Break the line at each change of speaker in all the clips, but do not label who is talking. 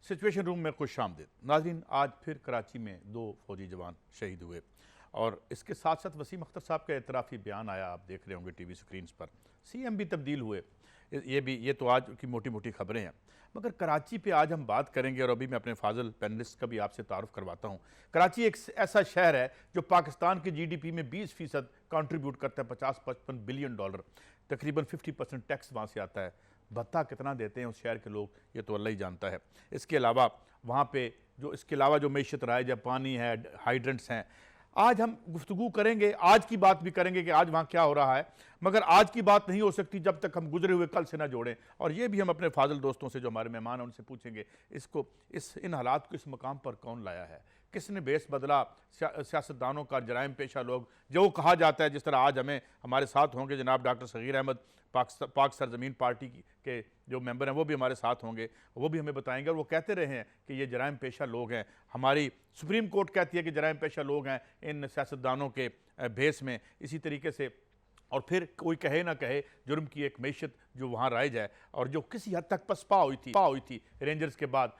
Situation room में खुशामदीद। नाज़रीन, आज फिर कराची में 2 फौजी जवान शहीद हुए और इसके साथ साथ वसीम अख्तर साहब का एतराफ़ी बयान आया, आप देख रहे होंगे टीवी स्क्रीन्स पर। सीएम भी तब्दील हुए, ये तो आज की मोटी मोटी खबरें हैं। मगर कराची पे आज हम बात करेंगे और अभी मैं अपने फाजल पैनलिस्ट का भी आपसे तारुफ करवाता हूँ। कराची एक ऐसा शहर है जो पाकिस्तान के GDP में 20% कंट्रीब्यूट करता है, 50-55 बिलियन डॉलर, तकरीबन 50% टैक्स वहाँ से आता है। भत्ता कितना देते हैं उस शहर के लोग, ये तो अल्लाह ही जानता है। इसके अलावा वहाँ पे इसके अलावा जो मईशत राइज है, पानी है, हाइड्रेंट्स हैं। आज हम गुफ्तगू करेंगे, आज की बात भी करेंगे कि आज वहाँ क्या हो रहा है, मगर आज की बात नहीं हो सकती जब तक हम गुजरे हुए कल से ना जोड़ें। और ये भी हम अपने फाजिल दोस्तों से जो हमारे मेहमान हैं उनसे पूछेंगे, इन हालात को इस मकाम पर कौन लाया है, किसने बेस बदला। सियासतदानों का, जराइम पेशा लोग जो कहा जाता है, जिस तरह आज हमारे साथ होंगे जनाब डॉक्टर सगीर अहमद, पाक सरजमीन पार्टी के जो मेंबर हैं, वो भी हमारे साथ होंगे, वो भी हमें बताएंगे। और वो कहते रहे हैं कि ये जराइम पेशा लोग हैं। हमारी सुप्रीम कोर्ट कहती है कि जराइम पेशा लोग हैं इन सियासतदानों के भेस में। इसी तरीके से और फिर कोई कहे ना कहे, जुर्म की एक मैशत जो वहाँ राइज है और जो किसी हद तक पसपा हुई थी रेंजर्स के बाद,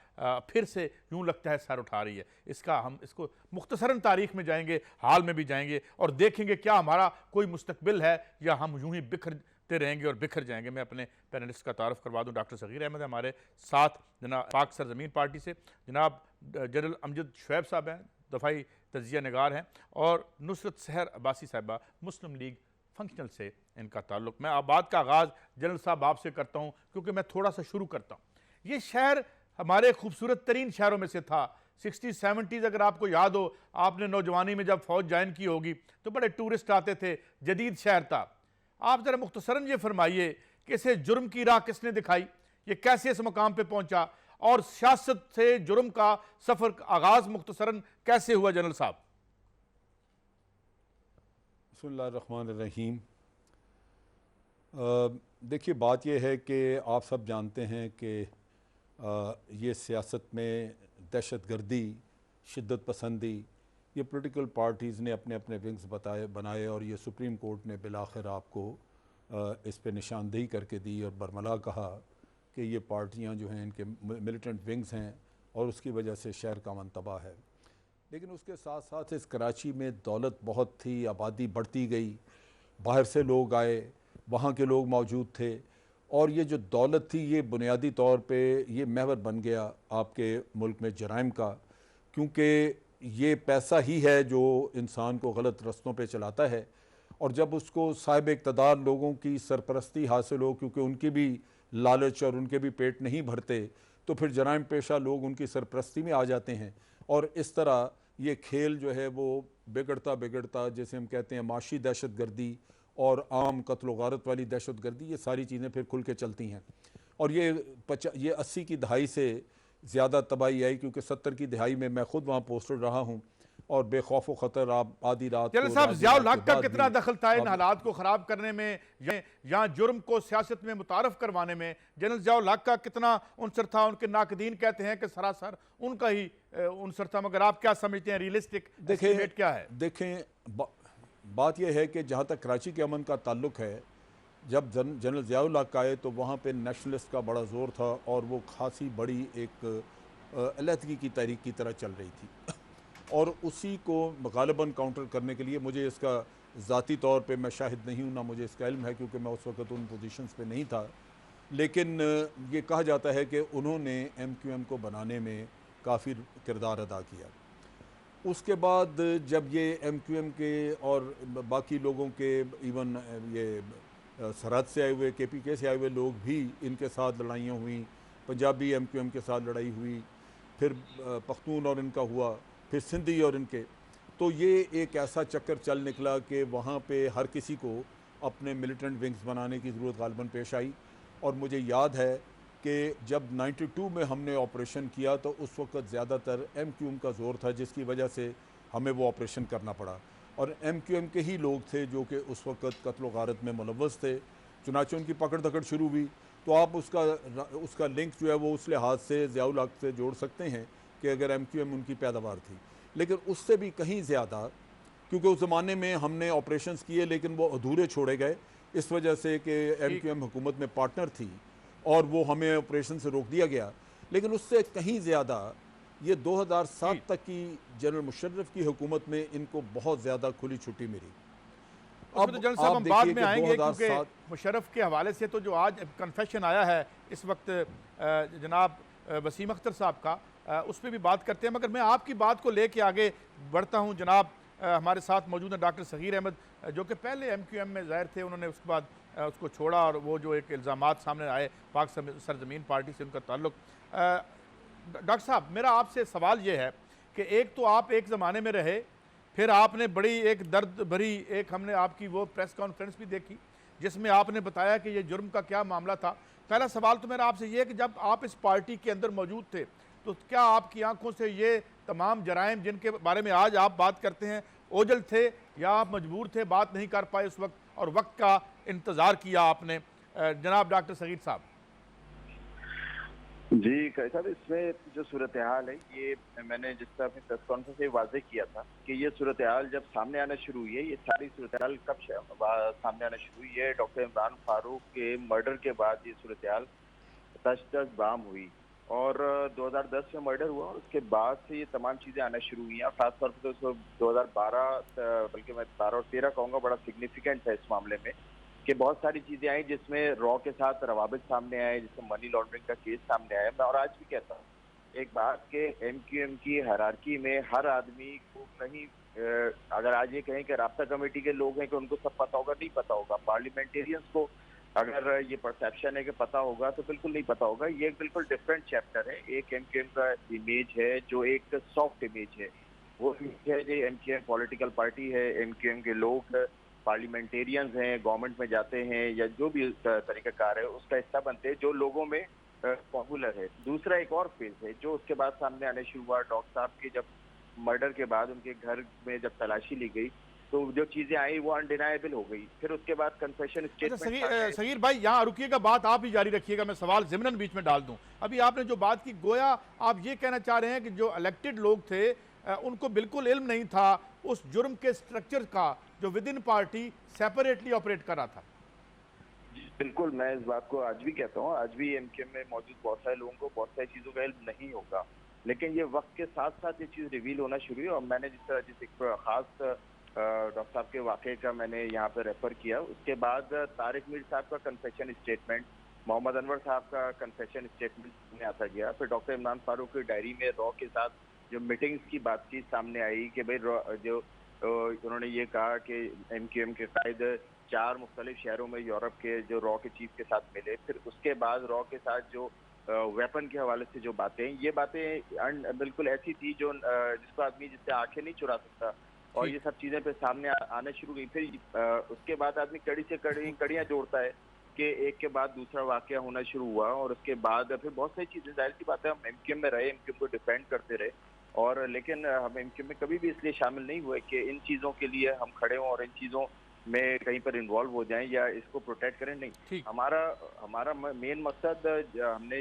फिर से यूँ लगता है सर उठा रही है। हम इसको मुख्तसरन तारीख में जाएंगे, हाल में भी जाएंगे और देखेंगे क्या हमारा कोई मुस्तकबिल है या हम यूँ ही बिखरते रहेंगे और बिखर जाएंगे। मैं अपने पैनलिस्ट का तारुफ करवा दूँ। डॉक्टर सगीर अहमद हमारे साथ, जनाब पाक सरजमीन पार्टी से जनाब जनरल अमजद शुएब साहब हैं, दफाई तजिया नगार हैं, और नुसरत सहर अब्बासी साहिबा, मुस्लिम लीग फंक्शनल से इनका ताल्लुक। मैं बात का आगाज़ जनरल साहब आपसे करता हूँ क्योंकि मैं थोड़ा सा शुरू करता हूँ। ये शहर हमारे खूबसूरत तरीन शहरों में से था। 60-70s अगर आपको याद हो, आपने नौजवानी में जब फौज ज्वाइन की होगी तो बड़े टूरिस्ट आते थे, जदीद शहर था। आप ज़रा मुख्तसरन ये फरमाइए कि इसे जुर्म की राह किसने दिखाई, ये कैसे इस मकाम पर पहुँचा और सियासत से जुर्म का सफ़र आगाज़ मुख्तसरन कैसे हुआ जनरल साहब?
बिस्मिल्लाहिर्रहमानिर्रहीम। देखिए, बात यह है कि आप सब जानते हैं कि ये सियासत में दहशत गर्दी, शिद्दत पसंदी, ये पॉलिटिकल पार्टीज़ ने अपने अपने विंग्स बनाए और ये सुप्रीम कोर्ट ने बिलाखिर आपको इस पे निशानदेही करके दी और बरमला कहा कि ये पार्टियां जो हैं इनके मिलिटेंट विंग्स हैं और उसकी वजह से शहर का अमन तबाह है। लेकिन उसके साथ साथ इस कराची में दौलत बहुत थी, आबादी बढ़ती गई, बाहर से लोग आए, वहाँ के लोग मौजूद थे और ये जो दौलत थी ये बुनियादी तौर पे ये महवर बन गया आपके मुल्क में जराइम का, क्योंकि ये पैसा ही है जो इंसान को गलत रस्तों पे चलाता है। और जब उसको साहिब इक़्तिदार लोगों की सरपरस्ती हासिल हो, क्योंकि उनकी भी लालच और उनके भी पेट नहीं भरते, तो फिर जराइम पेशा लोग उनकी सरपरस्ती में आ जाते हैं और इस तरह ये खेल जो है वो बिगड़ता बिगड़ता, जैसे हम कहते हैं माशी दहशत गर्दी और आम कत्ल गारत वाली दहशत गर्दी, ये सारी चीज़ें फिर खुल के चलती हैं। और ये 80 की दहाई से ज़्यादा तबाही आई, क्योंकि 70 की दहाई में मैं ख़ुद वहाँ पोस्टेड रहा हूँ और बेखौफ ख़तर आप आधी रात
जनरल साहब, ज़ियाउल हक का कितना दखल था इन हालात को ख़राब करने में या जुर्म को सियासत में मुतारफ करवाने में? जनरल ज़ियाउल हक का कितना उनसर था? उनके नाकदीन कहते हैं कि सरासर उनका ही उनसर था, मगर आप क्या समझते हैं, रियलिस्टिक एस्टीमेट क्या है?
देखें, बात यह है कि जहाँ तक कराची के अमन का ताल्लुक है, जब जनरल ज़ियाउल हक आए तो वहाँ पर नेशनलिस्ट का बड़ा ज़ोर था और वो खासी बड़ी एक अलहदगी की तहरीक की तरह चल रही थी और उसी को गालिबन काउंटर करने के लिए, मुझे इसका ज़ाती तौर पे मैं शाहिद नहीं हूँ, ना मुझे इसका इल्म है क्योंकि मैं उस वक़्त उन पोजीशंस पे नहीं था, लेकिन ये कहा जाता है कि उन्होंने MQM को बनाने में काफ़ी किरदार अदा किया। उसके बाद जब ये MQM के और बाकी लोगों के, इवन ये सरहद से आए हुए KPK से आए हुए लोग भी, इनके साथ लड़ाइयाँ हुई, पंजाबी MQM के साथ लड़ाई हुई, फिर पख्तून और इनका हुआ, फिर सिंधी और इनके, तो ये एक ऐसा चक्कर चल निकला कि वहाँ पे हर किसी को अपने मिलिटेंट विंग्स बनाने की ज़रूरत गालिबन पेश आई। और मुझे याद है कि जब 92 में हमने ऑपरेशन किया तो उस वक्त ज़्यादातर MQM का ज़ोर था, जिसकी वजह से हमें वो ऑपरेशन करना पड़ा और MQM के ही लोग थे जो कि उस वक्त कत्ल गारत में मुलव्वस थे। चुनांचे उनकी पकड़ दकड़ शुरू हुई, तो आप उसका लिंक जो है वो उस लिहाज से ज़ियाउल हक से जोड़ सकते हैं कि अगर MQM उनकी पैदावार थी, लेकिन उससे भी कहीं ज़्यादा, क्योंकि उस ज़माने में हमने ऑपरेशंस किए लेकिन वो अधूरे छोड़े गए इस वजह से कि MQM हुकूमत में पार्टनर थी और वो हमें ऑपरेशन से रोक दिया गया। लेकिन उससे कहीं ज़्यादा ये 2007 तक की जनरल मुशर्रफ की हुकूमत में इनको बहुत ज़्यादा खुली छुट्टी मिली।
उसमें तो
अब
जनरल साहब
आप
हम बाद
देखिए
में
कि
आएंगे, क्योंकि
2007
मुशर्रफ के हवाले से तो जो आज कन्फेशन आया है इस वक्त जनाब वसीम अख्तर साहब का, उस पर भी बात करते हैं, मगर मैं आपकी बात को लेके आगे बढ़ता हूं। जनाब हमारे साथ मौजूद हैं डॉक्टर सगीर अहमद, जो कि पहले MQM में ज़ाहिर थे, उन्होंने उसके बाद उसको छोड़ा और वो जो एक इल्ज़ामात सामने आए पाक सरजमीन पार्टी से उनका ताल्लुक। डॉक्टर साहब, मेरा आपसे सवाल ये है कि एक तो आप एक ज़माने में रहे, फिर आपने बड़ी एक दर्द भरी एक हमने आपकी वो प्रेस कॉन्फ्रेंस भी देखी जिसमें आपने बताया कि ये जुर्म का क्या मामला था। पहला सवाल तो मेरा आपसे ये है कि जब आप इस पार्टी के अंदर मौजूद थे तो क्या आपकी आंखों से ये तमाम जराइम जिनके बारे में आज आप बात करते हैं ओझल थे, या आप मजबूर थे, बात नहीं कर पाए उस वक्त और वक्त का इंतज़ार किया आपने? जनाब डॉक्टर सगीर साहब।
जी साहब, इसमें जो सूरत हाल है, ये मैंने जिस तरह अपनी प्रेस कॉन्फ्रेंस में वाजे किया था कि ये सूरत हाल जब सामने आना शुरू हुई है, ये सारी सूरत हाल कब सामने आना शुरू हुई है? डॉक्टर इमरान फारूक के मर्डर के बाद ये सूरत हाल तश बाम हुई और 2010 में मर्डर हुआ और उसके बाद से ये तमाम चीज़ें आना शुरू हुई हैं। और ख़ासतौर पर तो 2012 बल्कि मैं 12 और 13 कहूँगा बड़ा सिग्निफिकेंट है इस मामले में कि बहुत सारी चीज़ें आई जिसमें रॉ के साथ रवाबित सामने आए, जिसमें मनी लॉन्ड्रिंग का केस सामने आया। मैं और आज भी कहता हूँ एक बात के MQM की हायरार्की में हर आदमी को कहीं अगर आज ये कहें कि राब्ता कमेटी के लोग हैं कि उनको सब पता होगा, नहीं पता होगा। पार्लियामेंटेरियंस को अगर ये परसेप्शन है कि पता होगा तो बिल्कुल नहीं पता होगा। ये एक बिल्कुल डिफरेंट चैप्टर है। एक MQM का इमेज है जो एक सॉफ्ट इमेज है, वो इमेज है जो MQM पॉलिटिकल पार्टी है, MQM के लोग पार्लियामेंटेरियंस हैं, गवर्नमेंट में जाते हैं या जो भी तरीकाकार है उसका हिस्सा बनते हैं, जो लोगों में पॉपुलर है। दूसरा एक और फेज है जो उसके बाद सामने आने शुरू हुआ। डॉक्टर साहब के जब मर्डर के बाद उनके घर में जब तलाशी ली गई तो जो चीजें आई वो अनडिनाइबल हो गई। फिर उसके बाद कन्फेशन स्टेटमेंट।
सगीर भाई यहाँ रुकिएगा, बात आप ही जारी रखिएगा, मैं सवाल ज़िमनन बीच में डाल दूं। अभी आपने जो बात की, गोया आप ये कहना चाह रहे हैं कि जो इलेक्टेड लोग थे उनको बिल्कुल इल्म नहीं था उस जुर्म के स्ट्रक्चर का जो with in party separately operate कर रहा था।
बिल्कुल, मैं इस बात को आज भी कहता हूँ। आज भी MQM में मौजूद बहुत सारे लोगों को बहुत सारी चीज़ों का इल्म नहीं होगा, लेकिन ये वक्त के साथ साथ ये चीज़ रिवील होना शुरू हुई। और मैंने जिस एक खास डॉक्टर साहब के वाक़े का मैंने यहाँ पे रेफर किया, उसके बाद तारिक मीर साहब का कन्फेशन स्टेटमेंट, मोहम्मद अनवर साहब का कन्फेशन स्टेटमेंट में आता गया। फिर डॉक्टर इमरान फारूक की डायरी में रॉ के साथ जो मीटिंग्स की बातचीत सामने आई कि भाई जो उन्होंने ये कहा कि MQM के कायद 4 मुख्तलिफ शहरों में यूरोप के जो रॉ के चीफ के साथ मिले। फिर उसके बाद रॉ के साथ जो वेपन के हवाले से जो बातें, ये बातें बिल्कुल ऐसी थी जो जिसको आदमी जिससे आंखें नहीं चुरा सकता, और ये सब चीज़ें पे सामने आने शुरू हुई। फिर उसके बाद आदमी कड़ी से कड़ियाँ जोड़ता है कि एक के बाद दूसरा वाकया होना शुरू हुआ। और उसके बाद फिर बहुत सारी चीज़ें, जाहिर सी बात है, हम MQM में रहे, MQM को डिफेंड करते रहे, और लेकिन हम MQM में कभी भी इसलिए शामिल नहीं हुए कि इन चीज़ों के लिए हम खड़े हों और इन चीज़ों में कहीं पर इन्वॉल्व हो जाएं या इसको प्रोटेक्ट करें। नहीं, हमारा मेन मकसद, हमने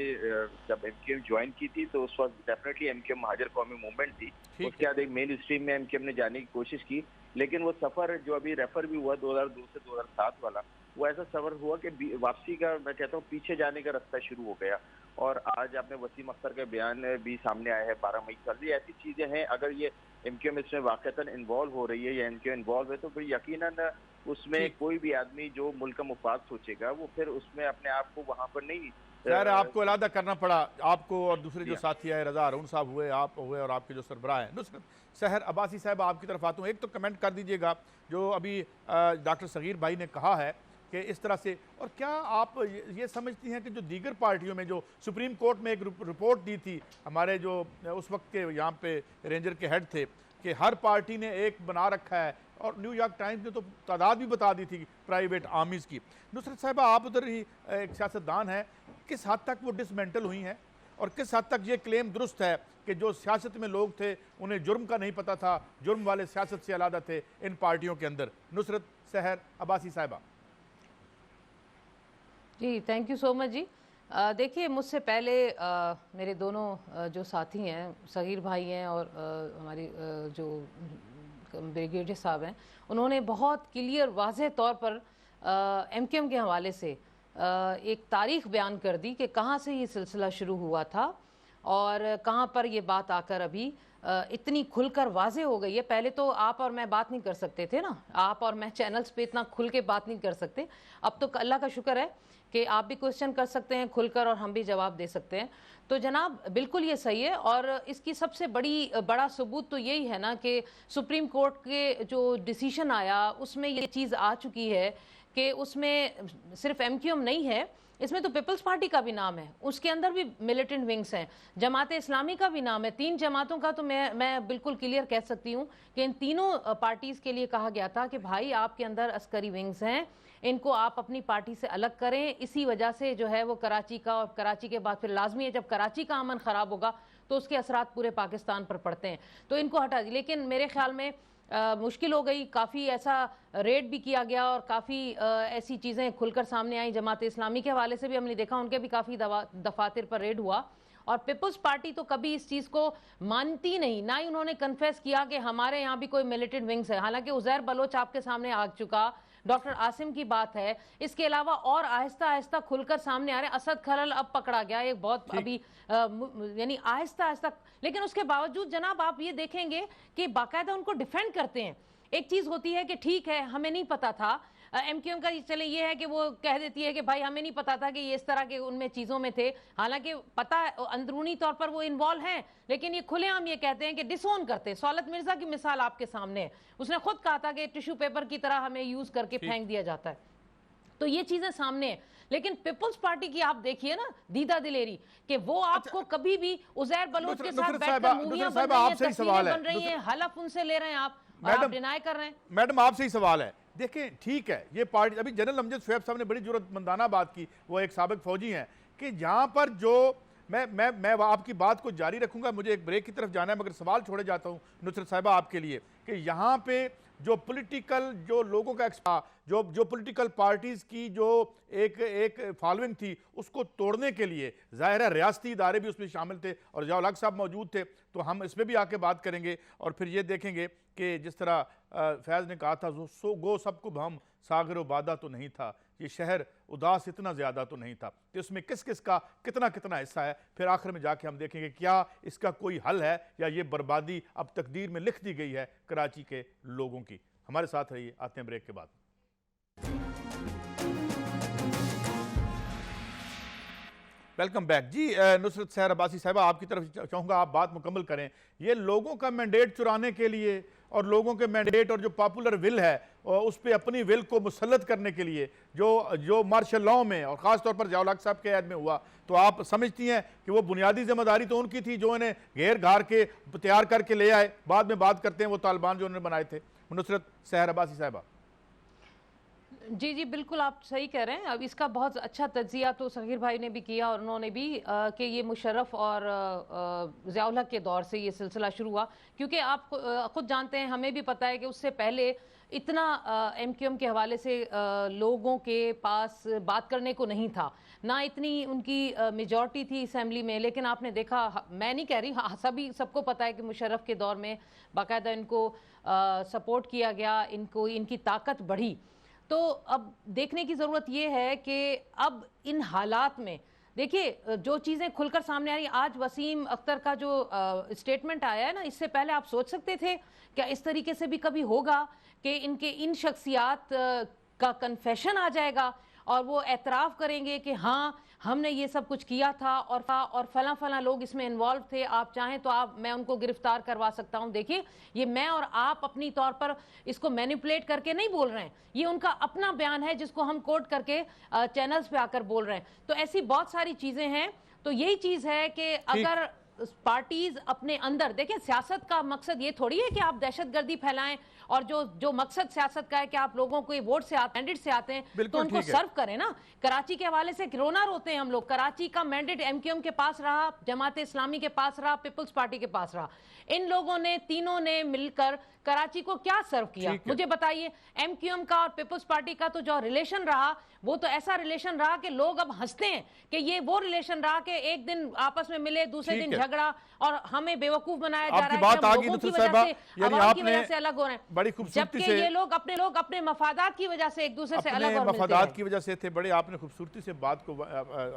जब MQM ज्वाइन की थी तो उस वक्त डेफिनेटली MQM महाजर कौमी मूवमेंट थी। उसके बाद एक मेन स्ट्रीम में MQM ने जाने की कोशिश की, लेकिन वो सफ़र जो अभी रेफर भी हुआ 2002 से 2007 वाला, वो ऐसा सफ़र हुआ कि वापसी का, मैं कहता हूँ, पीछे जाने का रास्ता शुरू हो गया। और आज आपने वसीम अख्तर का बयान भी सामने आया है 12 मई का। ये ऐसी चीज़ें हैं, अगर ये MQM इसमें वाक़तन इन्वॉल्व हो रही है या MQM इन्वॉल्व है तो फिर यकीनन उसमें कोई भी आदमी जो मुल्क का मुफाद सोचेगा वो फिर उसमें अपने आप को वहाँ पर नहीं।
यार आपको अलहदा करना पड़ा, आपको और दूसरे जो साथी आए, रजा अरुण साहब हुए, आप हुए, और आपके जो सरबराह हैं नुसरत सहर अब्बासी साहब, आपकी तरफ आता हूँ। एक तो कमेंट कर दीजिएगा जो अभी डॉक्टर सगीर भाई ने कहा है कि इस तरह से, और क्या आप ये समझती हैं कि जो दीगर पार्टियों में, जो सुप्रीम कोर्ट में एक रिपोर्ट दी थी हमारे जो उस वक्त के यहाँ पे रेंजर के हेड थे, कि हर पार्टी ने एक बना रखा है, और न्यूयॉर्क टाइम्स ने तो तादाद भी बता दी थी प्राइवेट आर्मीज़ की। नुसरत साहिबा, आप उधर ही एक सियासतदान हैं, किस हद तक वो डिसमेंटल हुई हैं और किस हद तक ये क्लेम दुरुस्त है कि जो सियासत में लोग थे उन्हें जुर्म का नहीं पता था, जुर्म वाले सियासत से अलहदा थे इन पार्टियों के अंदर? नुसरत सहर अब्बासी साहिबा।
जी, थैंक यू सो मच जी। देखिए, मुझसे पहले मेरे दोनों जो साथी हैं, सगीर भाई हैं और हमारी जो ब्रिगेडियर साहब हैं, उन्होंने बहुत क्लियर वाज़ेह तौर पर MQM के हवाले से एक तारीख़ बयान कर दी कि कहाँ से ये सिलसिला शुरू हुआ था और कहाँ पर ये बात आकर अभी इतनी खुलकर वाजे हो गई है। पहले तो आप और मैं बात नहीं कर सकते थे ना, आप और मैं चैनल्स पे इतना खुल के बात नहीं कर सकते। अब तो अल्लाह का शुक्र है कि आप भी क्वेश्चन कर सकते हैं खुलकर और हम भी जवाब दे सकते हैं। तो जनाब बिल्कुल ये सही है, और इसकी सबसे बड़ा सबूत तो यही है ना कि सुप्रीम कोर्ट के जो डिसीजन आया उसमें ये चीज़ आ चुकी है कि उसमें सिर्फ MQM नहीं है, इसमें तो पीपल्स पार्टी का भी नाम है, उसके अंदर भी मिलिटेंट विंग्स हैं, जमात इस्लामी का भी नाम है। 3 जमातों का तो मैं बिल्कुल क्लियर कह सकती हूँ कि इन तीनों पार्टीज के लिए कहा गया था कि भाई आपके अंदर अस्करी विंग्स हैं, इनको आप अपनी पार्टी से अलग करें। इसी वजह से जो है वो कराची का, और कराची के बाद फिर लाजमी है जब कराची का अमन खराब होगा तो उसके असरात पूरे पाकिस्तान पर पड़ते हैं, तो इनको हटा दी। लेकिन मेरे ख्याल में मुश्किल हो गई, काफ़ी ऐसा रेड भी किया गया और काफ़ी ऐसी चीज़ें खुलकर सामने आई। जमात इस्लामी के हवाले से भी हमने देखा, उनके भी काफ़ी दफातर पर रेड हुआ, और पीपल्स पार्टी तो कभी इस चीज़ को मानती नहीं, ना ही उन्होंने कन्फेस किया कि हमारे यहाँ भी कोई मिलिटेंट विंग्स है। हालांकि उज़ैर बलोच आपके सामने आ चुका, डॉक्टर आसिम की बात है, इसके अलावा और आहिस्ता आहिस्ता खुलकर सामने आ रहे हैं। असद खलल अब पकड़ा गया, एक बहुत अभी यानी आहिस्ता आहिस्ता, लेकिन उसके बावजूद जनाब आप ये देखेंगे कि बाकायदा उनको डिफेंड करते हैं। एक चीज होती है कि ठीक है हमें नहीं पता था, MQM का चले ये है कि वो कह देती है कि भाई हमें नहीं पता था कि ये इस तरह के उनमें चीज़ों में थे, हालांकि पता अंदरूनी तौर पर वो इन्वॉल्व हैं, लेकिन ये खुलेआम ये कहते हैं कि डिसोन करते हैं। सौलत मिर्जा की मिसाल आपके सामने है, उसने खुद कहा था कि टिश्यू पेपर की तरह हमें यूज करके फेंक दिया जाता है, तो ये चीजें सामने है। लेकिन पीपल्स पार्टी की आप देखिए ना दीदा दिलेरी कि वो आपको कभी भी उज़ैर बलोच के साथ बैठकर मूवियां बन रही हैं, तस्वीरें बन रही हैं, हलफ उनसे ले रहे हैं, आप डिनाई कर रहे हैं।
मैडम आपसे ही सवाल है, देखें ठीक है ये पार्टी, अभी जनरल अमजद शुएब साहब ने बड़ी जरूरतमंदाना बात की, वो एक साबिक फौजी हैं, कि यहाँ पर जो मैं आपकी बात को जारी रखूंगा, मुझे एक ब्रेक की तरफ जाना है, मगर सवाल छोड़े जाता हूँ नुसरत साहिबा आपके लिए कि यहाँ पे जो पॉलिटिकल जो लोगों का जो पॉलिटिकल पार्टीज की जो एक फॉलोइंग थी उसको तोड़ने के लिए ज़ाहिर है रियासती इदारे भी उसमें शामिल थे और ज़िया उल हक साहब मौजूद थे, तो हम इसमें भी आके बात करेंगे और फिर ये देखेंगे कि जिस तरह फैज़ ने कहा था सो गो सबको हम सागर बादा तो नहीं था, ये शहर उदास इतना ज़्यादा तो नहीं था, तो इसमें किस किस का कितना कितना हिस्सा है, फिर आखिर में जाके हम देखेंगे क्या इसका कोई हल है या ये बर्बादी अब तकदीर में लिख दी गई है कराची के लोगों की। हमारे साथ रहिए, आते हैं ब्रेक के बाद। वेलकम बैक जी। नुसरत सहर अब्बासी साहिबा आपकी तरफ चाहूँगा आप बात मुकम्मल करें। ये लोगों का मैंडेट चुराने के लिए और लोगों के मैंडेट और जो पॉपुलर विल है उस पर अपनी विल को मुसल्लत करने के लिए जो मार्शल लॉ में और ख़ास तौर पर ज़िया उल हक साहब के ऐद में हुआ, तो आप समझती हैं कि वो बुनियादी जिम्मेदारी तो उनकी थी जो इन्हें घेर घार के तैयार करके ले आए। बाद में बात करते हैं वो तालिबान जो उन्होंने बनाए थे। नुसरत सहर अब्बासी साहिबा।
जी जी बिल्कुल आप सही कह रहे हैं। अब इसका बहुत अच्छा तज्जिया तो सगीर भाई ने भी किया और उन्होंने भी कि ये मुशर्रफ और ज़िया उल हक के दौर से ये सिलसिला शुरू हुआ, क्योंकि आप खुद जानते हैं, हमें भी पता है कि उससे पहले इतना MQM के हवाले से लोगों के पास बात करने को नहीं था, ना इतनी उनकी मेजॉरिटी थी असेंबली में। लेकिन आपने देखा, मैं नहीं कह रही, हाँ सबको पता है कि मुशर्रफ के दौर में बाकायदा इनको सपोर्ट किया गया, इनको इनकी ताकत बढ़ी। तो अब देखने की ज़रूरत ये है कि अब इन हालात में देखिए जो चीज़ें खुलकर सामने आ रही। आज वसीम अख्तर का जो स्टेटमेंट आया है ना, इससे पहले आप सोच सकते थे क्या इस तरीके से भी कभी होगा कि इनके इन शख्सियात का कन्फेशन आ जाएगा और वो एतराफ़ करेंगे कि हाँ हमने ये सब कुछ किया था और फला फला लोग इसमें इन्वॉल्व थे, आप चाहें तो मैं उनको गिरफ्तार करवा सकता हूं। देखिए ये मैं और आप अपनी तौर पर इसको मैनिपुलेट करके नहीं बोल रहे हैं, ये उनका अपना बयान है जिसको हम कोट करके चैनल्स पे आकर बोल रहे हैं। तो ऐसी बहुत सारी चीजें हैं। तो यही चीज है कि अगर पार्टीज अपने अंदर देखें, सियासत का मकसद ये थोड़ी है कि आप दहशतगर्दी फैलाएं, और जो मकसद सियासत का है कि आप लोगों को वोट से कैंडिडेट से आते हैं तो उनको सर्व करें ना। कराची के हवाले से रोना रोते हैं हम लोग, कराची का मैंडेट MQM के पास रहा, जमात इस्लामी के पास रहा, पीपल्स पार्टी के पास रहा। इन लोगों ने तीनों ने मिलकर कराची को क्या सर्व किया मुझे बताइए। MQM का और पीपल्स पार्टी का तो जो रिलेशन रहा वो तो ऐसा रिलेशन रहा कि लोग अब हंसते हैं कि ये वो रिलेशन रहा कि एक दिन आपस में मिले, दूसरे दिन झगड़ा और हमें बेवकूफ बनाया जा
आपकी
रहा है
बात
कि हम
आ गई
लोगों की
नुसरत
वजह
साहिबा,
से,
यानी
अवाम की
आपने
वजह से अलग हो रहे हैं,
बड़ी खूबसूरती
जबकि
से
ये लोग अपने मफादात की वजह से एक दूसरे से अलग
अपने
और मिलते
मफादात
रहे।
की वजह से थे बड़े, आपने खूबसूरती से बात को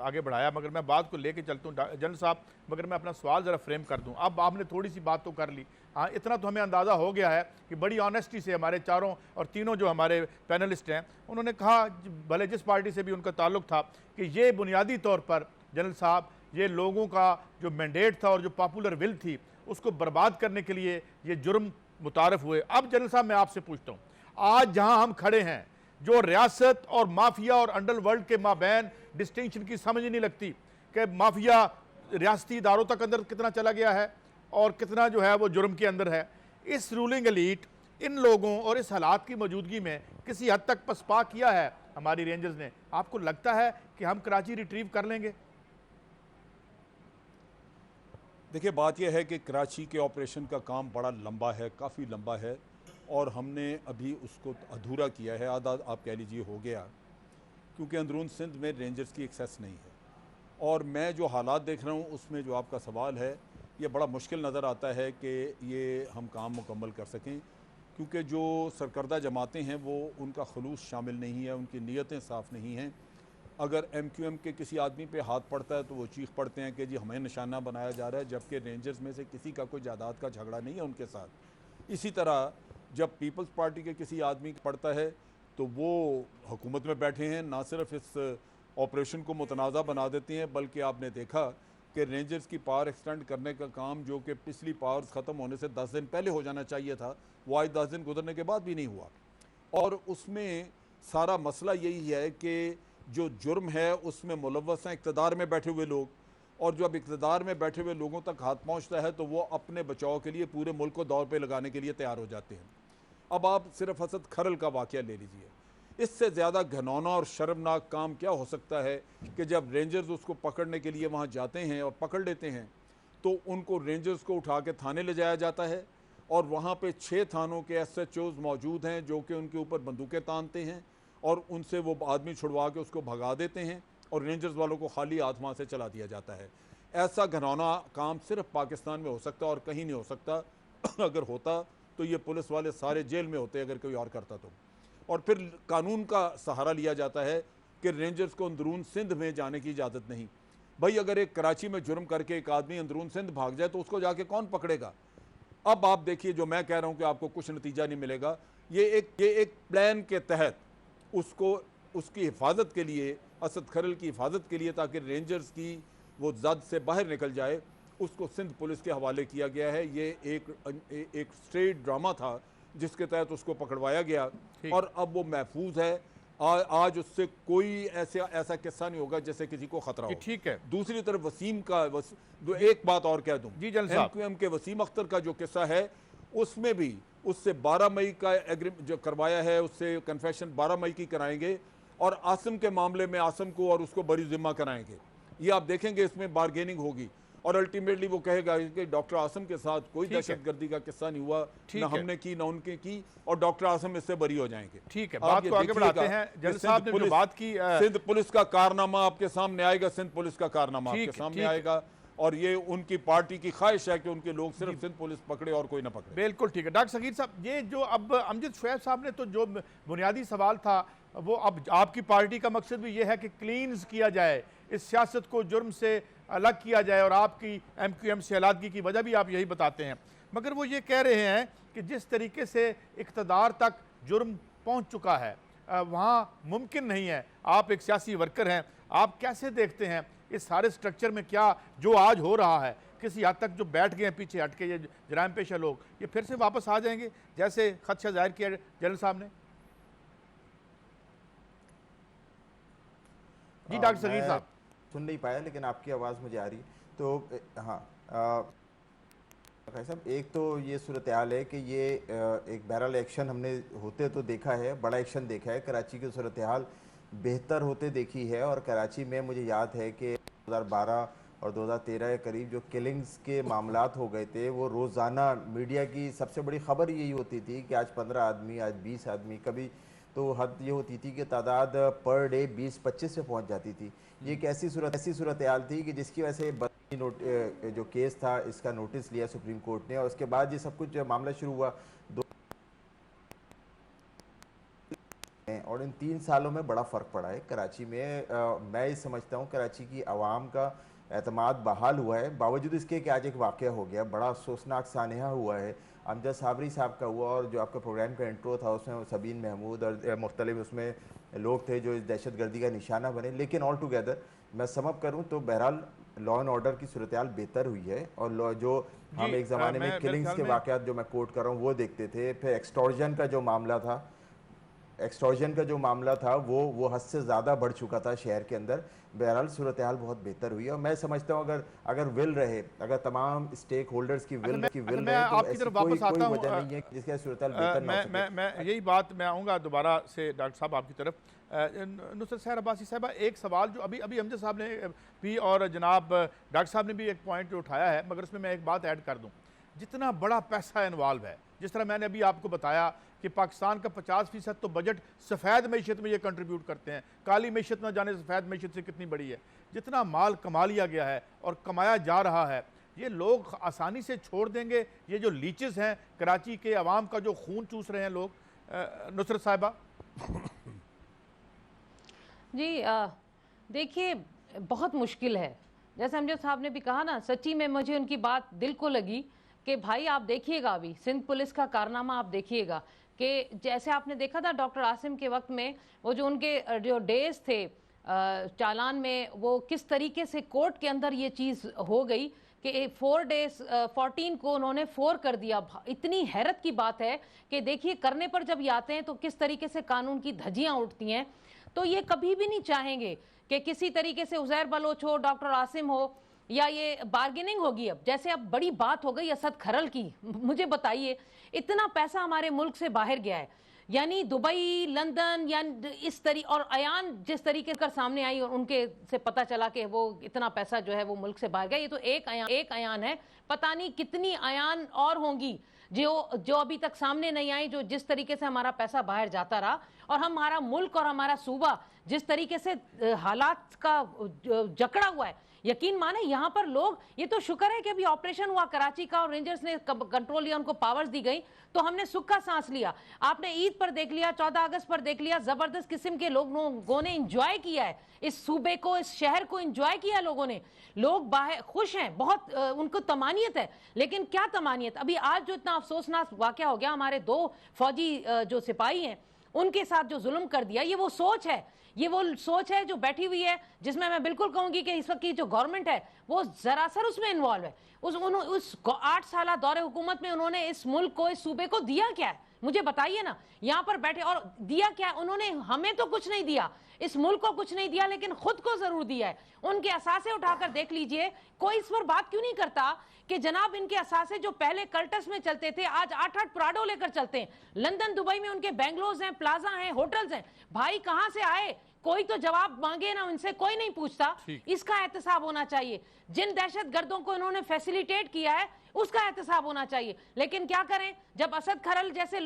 आगे बढ़ाया। मगर मैं बात को लेके चलता हूँ जनरल साहब, मगर मैं अपना सवाल ज़रा फ्रेम कर दूँ। अब आपने थोड़ी सी बात तो कर ली, हाँ इतना तो हमें अंदाज़ा हो गया है कि बड़ी ऑनेस्टी से हमारे चारों और तीनों जो हमारे पैनलिस्ट हैं उन्होंने कहा, भले जिस पार्टी से भी उनका ताल्लुक था, कि ये बुनियादी तौर पर जनरल साहब ये लोगों का जो मैंडेट था और जो पॉपुलर विल थी उसको बर्बाद करने के लिए ये जुर्म मुतारफ़ हुए। अब जनरल साहब मैं आपसे पूछता हूँ, आज जहाँ हम खड़े हैं, जो रियासत और माफिया और अंडरवर्ल्ड के माबैन डिस्टिंक्शन की समझ ही नहीं लगती कि माफिया रियासती इदारों तक अंदर कितना चला गया है और कितना जो है वो जुर्म के अंदर है। इस रूलिंग एलीट इन लोगों और इस हालात की मौजूदगी में किसी हद तक पसपा किया है हमारी रेंजर्स ने। आपको लगता है कि हम कराची रिट्रीव कर लेंगे?
देखिए, बात यह है कि कराची के ऑपरेशन का काम बड़ा लंबा है, काफ़ी लंबा है, और हमने अभी उसको अधूरा किया है, आधा आप कह लीजिए हो गया, क्योंकि अंदरून सिंध में रेंजर्स की एक्सेस नहीं है। और मैं जो हालात देख रहा हूँ उसमें जो आपका सवाल है ये बड़ा मुश्किल नज़र आता है कि ये हम काम मुकम्मल कर सकें, क्योंकि जो सरकर्दा जमातें हैं वो उनका खलूस शामिल नहीं है, उनकी नीयतें साफ़ नहीं हैं। अगर MQM के किसी आदमी पे हाथ पड़ता है तो वो चीख पड़ते हैं कि जी हमें निशाना बनाया जा रहा है, जबकि रेंजर्स में से किसी का कोई जायदाद का झगड़ा नहीं है उनके साथ। इसी तरह जब पीपल्स पार्टी के किसी आदमी को पड़ता है तो वो हुकूमत में बैठे हैं, ना सिर्फ इस ऑपरेशन को मुतनाज़ा बना देती हैं, बल्कि आपने देखा कि रेंजर्स की पावर एक्सटेंड करने का काम जो कि पिछली पावर्स ख़त्म होने से 10 दिन पहले हो जाना चाहिए था, वो आज 10 दिन गुजरने के बाद भी नहीं हुआ। और उसमें सारा मसला यही है कि जो जुर्म है उसमें मुलव्वस हैं इक़्तिदार में बैठे हुए लोग, और जब इक़्तिदार में बैठे हुए लोगों तक हाथ पहुंचता है तो वो अपने बचाव के लिए पूरे मुल्क को दौर पे लगाने के लिए तैयार हो जाते हैं। अब आप सिर्फ असद खरल का वाक़या ले लीजिए, इससे ज़्यादा घिनौना और शर्मनाक काम क्या हो सकता है कि जब रेंजर्स उसको पकड़ने के लिए वहाँ जाते हैं और पकड़ लेते हैं तो उनको रेंजर्स को उठा के थाने ले जाया जाता है, और वहाँ पे 6 थानों के SHOs मौजूद हैं जो कि उनके ऊपर बंदूकें तानते हैं और उनसे वो आदमी छुड़वा के उसको भगा देते हैं और रेंजर्स वालों को खाली हाथ वहाँ से चला दिया जाता है। ऐसा घिनौना काम सिर्फ पाकिस्तान में हो सकता और कहीं नहीं हो सकता। अगर होता तो ये पुलिस वाले सारे जेल में होते अगर कोई और करता तो। और फिर कानून का सहारा लिया जाता है कि रेंजर्स को अंदरून सिंध में जाने की इजाज़त नहीं। भाई अगर एक कराची में जुर्म करके एक आदमी अंदरून सिंध भाग जाए तो उसको जाके कौन पकड़ेगा? अब आप देखिए, जो मैं कह रहा हूँ कि आपको कुछ नतीजा नहीं मिलेगा, ये एक प्लान के तहत उसको उसकी हिफाजत के लिए, असद खरल की हिफाजत के लिए, ताकि रेंजर्स की वो जद से बाहर निकल जाए, उसको सिंध पुलिस के हवाले किया गया है। ये एक स्ट्रेट ड्रामा था जिसके तहत उसको पकड़वाया गया और अब वो महफूज है। आज उससे कोई ऐसा किस्सा नहीं होगा जैसे किसी को खतरा हो।
ठीक है।
दूसरी तरफ वसीम का एक बात और कह दूं,
जी जनरल साहब,
MQM के वसीम अख्तर का जो किस्सा है उसमें भी उससे 12 मई का एग्रीमेंट जो करवाया है, उससे कन्फेशन 12 मई की कराएंगे और आसिम के मामले में आसिम को और उसको बरी जिम्मा कराएंगे। ये आप देखेंगे इसमें बारगेनिंग होगी और अल्टीमेटली वो कहेगा कि डॉक्टर आसिम के साथ कोई दहशतगर्दी का किस्सा नहीं हुआ, ना हमने की ना उनके की, और डॉक्टर आसिम इससे बरी हो जाएंगे।
ठीक है, बात को आगे बढ़ाते हैं। जनरल साहब ने जो बात की,
सिंध पुलिस का कारनामा आपके सामने आएगा, सिंध पुलिस का कारनामा आपके सामने आएगा, और ये उनकी पार्टी की ख्वाहिश है कि उनके लोग सिर्फ सिंध पुलिस पकड़े और कोई ना पकड़े।
बिल्कुल ठीक है। डॉक्टर सगीर साहब, ये जो अब अमजद शुएब साहब ने तो जो बुनियादी सवाल था वो, अब आपकी पार्टी का मकसद भी ये है कि क्लींस किया जाए, इस सियासत को जुर्म से अलग किया जाए, और आपकी MQM से अलहदगी की वजह भी आप यही बताते हैं। मगर वो ये कह रहे हैं कि जिस तरीके से इक़्तिदार तक जुर्म पहुंच चुका है वहाँ मुमकिन नहीं है। आप एक सियासी वर्कर हैं, आप कैसे देखते हैं इस सारे स्ट्रक्चर में क्या जो आज हो रहा है, किसी हद तक जो बैठ गए हैं पीछे हट के ये जराइम पेशा लोग, ये फिर से वापस आ जाएंगे जैसे खदशा जाहिर किया जनरल साहब ने? जी डॉक्टर सगीर साहब।
सुन नहीं पाया लेकिन आपकी आवाज़ मुझे आ रही है। तो हाँ भाई साहब, एक तो ये सूरत हाल है कि ये एक बहरहाल एक्शन हमने होते तो देखा है, बड़ा एक्शन देखा है, कराची की सूरत हाल बेहतर होते देखी है। और कराची में मुझे याद है कि 2012 और 2013 के करीब जो किलिंग्स के मामलात हो गए थे, वो रोज़ाना मीडिया की सबसे बड़ी ख़बर यही होती थी कि आज 15 आदमी, आज 20 आदमी, कभी तो हद ये होती थी कि तादाद पर डे 20-25 पे पहुंच जाती थी। ये एक ऐसी सूरत हाल थी कि जिसकी वजह से जो केस था इसका नोटिस लिया सुप्रीम कोर्ट ने, और उसके बाद ये सब कुछ मामला शुरू हुआ और इन 3 सालों में बड़ा फ़र्क पड़ा है कराची में। मैं ये समझता हूँ कराची की आवाम का एतमाद बहाल हुआ है, बावजूद इसके कि आज एक वाक़या हो गया, बड़ा अफसोसनाक सानहा हुआ है अमजद साबरी साहब का हुआ। और जो आपका प्रोग्राम का इंट्रो था उसमें सबीन महमूद और मुख्तलिफ उसमें लोग थे जो इस दहशत गर्दी का निशाना बने। लेकिन ऑल टुगेदर मैं समअप करूँ तो बहरहाल लॉ एंड ऑर्डर की सूरत हाल बेहतर हुई है। और जो हम एक ज़माने में किलिंग्स के वाक़यात जो मैं कोट कर रहा हूँ वो देखते थे, फिर एक्सटॉर्जन का जो मामला था वो हद से ज़्यादा बढ़ चुका था शहर के अंदर। बहरहाल सूरत हाल बहुत बेहतर हुई है और मैं समझता हूँ अगर विल रहे, अगर तमाम स्टेक होल्डर्स की विल रहे तो
आपकी तरफ वापस आता हूँ,
वजह नहीं है जिसके सूरत हाल बेहतर ना हो सके।
मैं यही बात मैं आऊँगा दोबारा से डॉक्टर साहब आपकी तरफ। नुसरत सहर अब्बासी साहबा, एक सवाल जो अभी अमजद साहब ने भी और जनाब डॉक्टर साहब ने भी एक पॉइंट उठाया है, मगर उसमें मैं एक बात ऐड कर दूँ। जितना बड़ा पैसा इन्वॉल्व है, जिस तरह मैंने अभी आपको बताया कि पाकिस्तान का 50% तो बजट सफ़ेद मैशत में ये कंट्रीब्यूट करते हैं, काली मैशत में जाने सफ़ेद मैशत से कितनी बड़ी है। जितना माल कमा लिया गया है और कमाया जा रहा है, ये लोग आसानी से छोड़ देंगे? ये जो लीचेस हैं कराची के अवाम का जो खून चूस रहे हैं लोग, नुसरत साहिबा।
जी देखिए, बहुत मुश्किल है। जैसे अमजद साहब ने भी कहा ना, सच्ची में मुझे उनकी बात दिल को लगी कि भाई आप देखिएगा, अभी सिंध पुलिस का कारनामा आप देखिएगा कि जैसे आपने देखा था डॉक्टर आसिम के वक्त में वो जो उनके जो डेज थे चालान में, वो किस तरीके से कोर्ट के अंदर ये चीज़ हो गई कि 4 डेज 14 को उन्होंने 4 कर दिया। इतनी हैरत की बात है कि देखिए करने पर जब ये आते हैं तो किस तरीके से कानून की धज्जियां उठती हैं। तो ये कभी भी नहीं चाहेंगे कि किसी तरीके से उज़ैर बलोच हो, डॉक्टर आसिम हो, या ये बार्गेनिंग होगी। अब जैसे अब बड़ी बात हो गई असद खरल की, मुझे बताइए इतना पैसा हमारे मुल्क से बाहर गया है, यानी दुबई, लंदन, या इस और अयान जिस तरीके कर सामने आई और उनके से पता चला कि वो इतना पैसा जो है वो मुल्क से बाहर गया। ये तो एक अयान है, पता नहीं कितनी अयान और होंगी जो अभी तक सामने नहीं आई, जो जिस तरीके से हमारा पैसा बाहर जाता रहा और हमारा मुल्क और हमारा सूबा जिस तरीके से हालात का जकड़ा हुआ है। यकीन माने यहाँ पर लोग, ये तो शुक्र है कि अभी ऑपरेशन हुआ कराची का और रेंजर्स ने कंट्रोल लिया, उनको पावर्स दी गई, तो हमने सुख का सांस लिया। आपने ईद पर देख लिया, 14 अगस्त पर देख लिया, जबरदस्त किस्म के लोगों ने इंजॉय किया है इस सूबे को, इस शहर को इंजॉय किया लोगों ने। लोग बाहर खुश हैं, बहुत उनको तमानियत है। लेकिन क्या तमानियत, अभी आज जो इतना अफसोसनाक वाकया हो गया, हमारे 2 फौजी जो सिपाही हैं उनके साथ जो जुल्म कर दिया, ये वो सोच है जो बैठी हुई है, जिसमें मैं बिल्कुल कहूंगी कि इस वक्त की जो गवर्नमेंट है वो जरासर उसमें इन्वॉल्व है। उस 8 साल दौरे हुकूमत में उन्होंने इस मुल्क को, इस सूबे को दिया क्या है, मुझे बताइए ना। यहाँ पर बैठे और दिया क्या उन्होंने, हमें तो कुछ नहीं दिया, इस मुल्क को कुछ नहीं दिया, लेकिन खुद को जरूर दिया है। उनके असासे उठाकर देख लीजिए, कोई इस पर बात क्यों नहीं करता कि जनाब इनके असासे जो पहले कर्टस में चलते थे आज 8-8 प्राडो लेकर चलते हैं। लंदन, दुबई में उनके बैंगलोर्स हैं, प्लाजा हैं, होटल्स हैं। भाई कहां से आए, कोई तो जवाब मांगे ना, उनसे कोई नहीं पूछता। इसका एहतसाब होना चाहिए। जिन दहशत गर्दों को इन्होंने फैसिलिटेट किया है उसका एहतसाब होना चाहिए। लेकिन क्या करें, जब असद खरल जैसे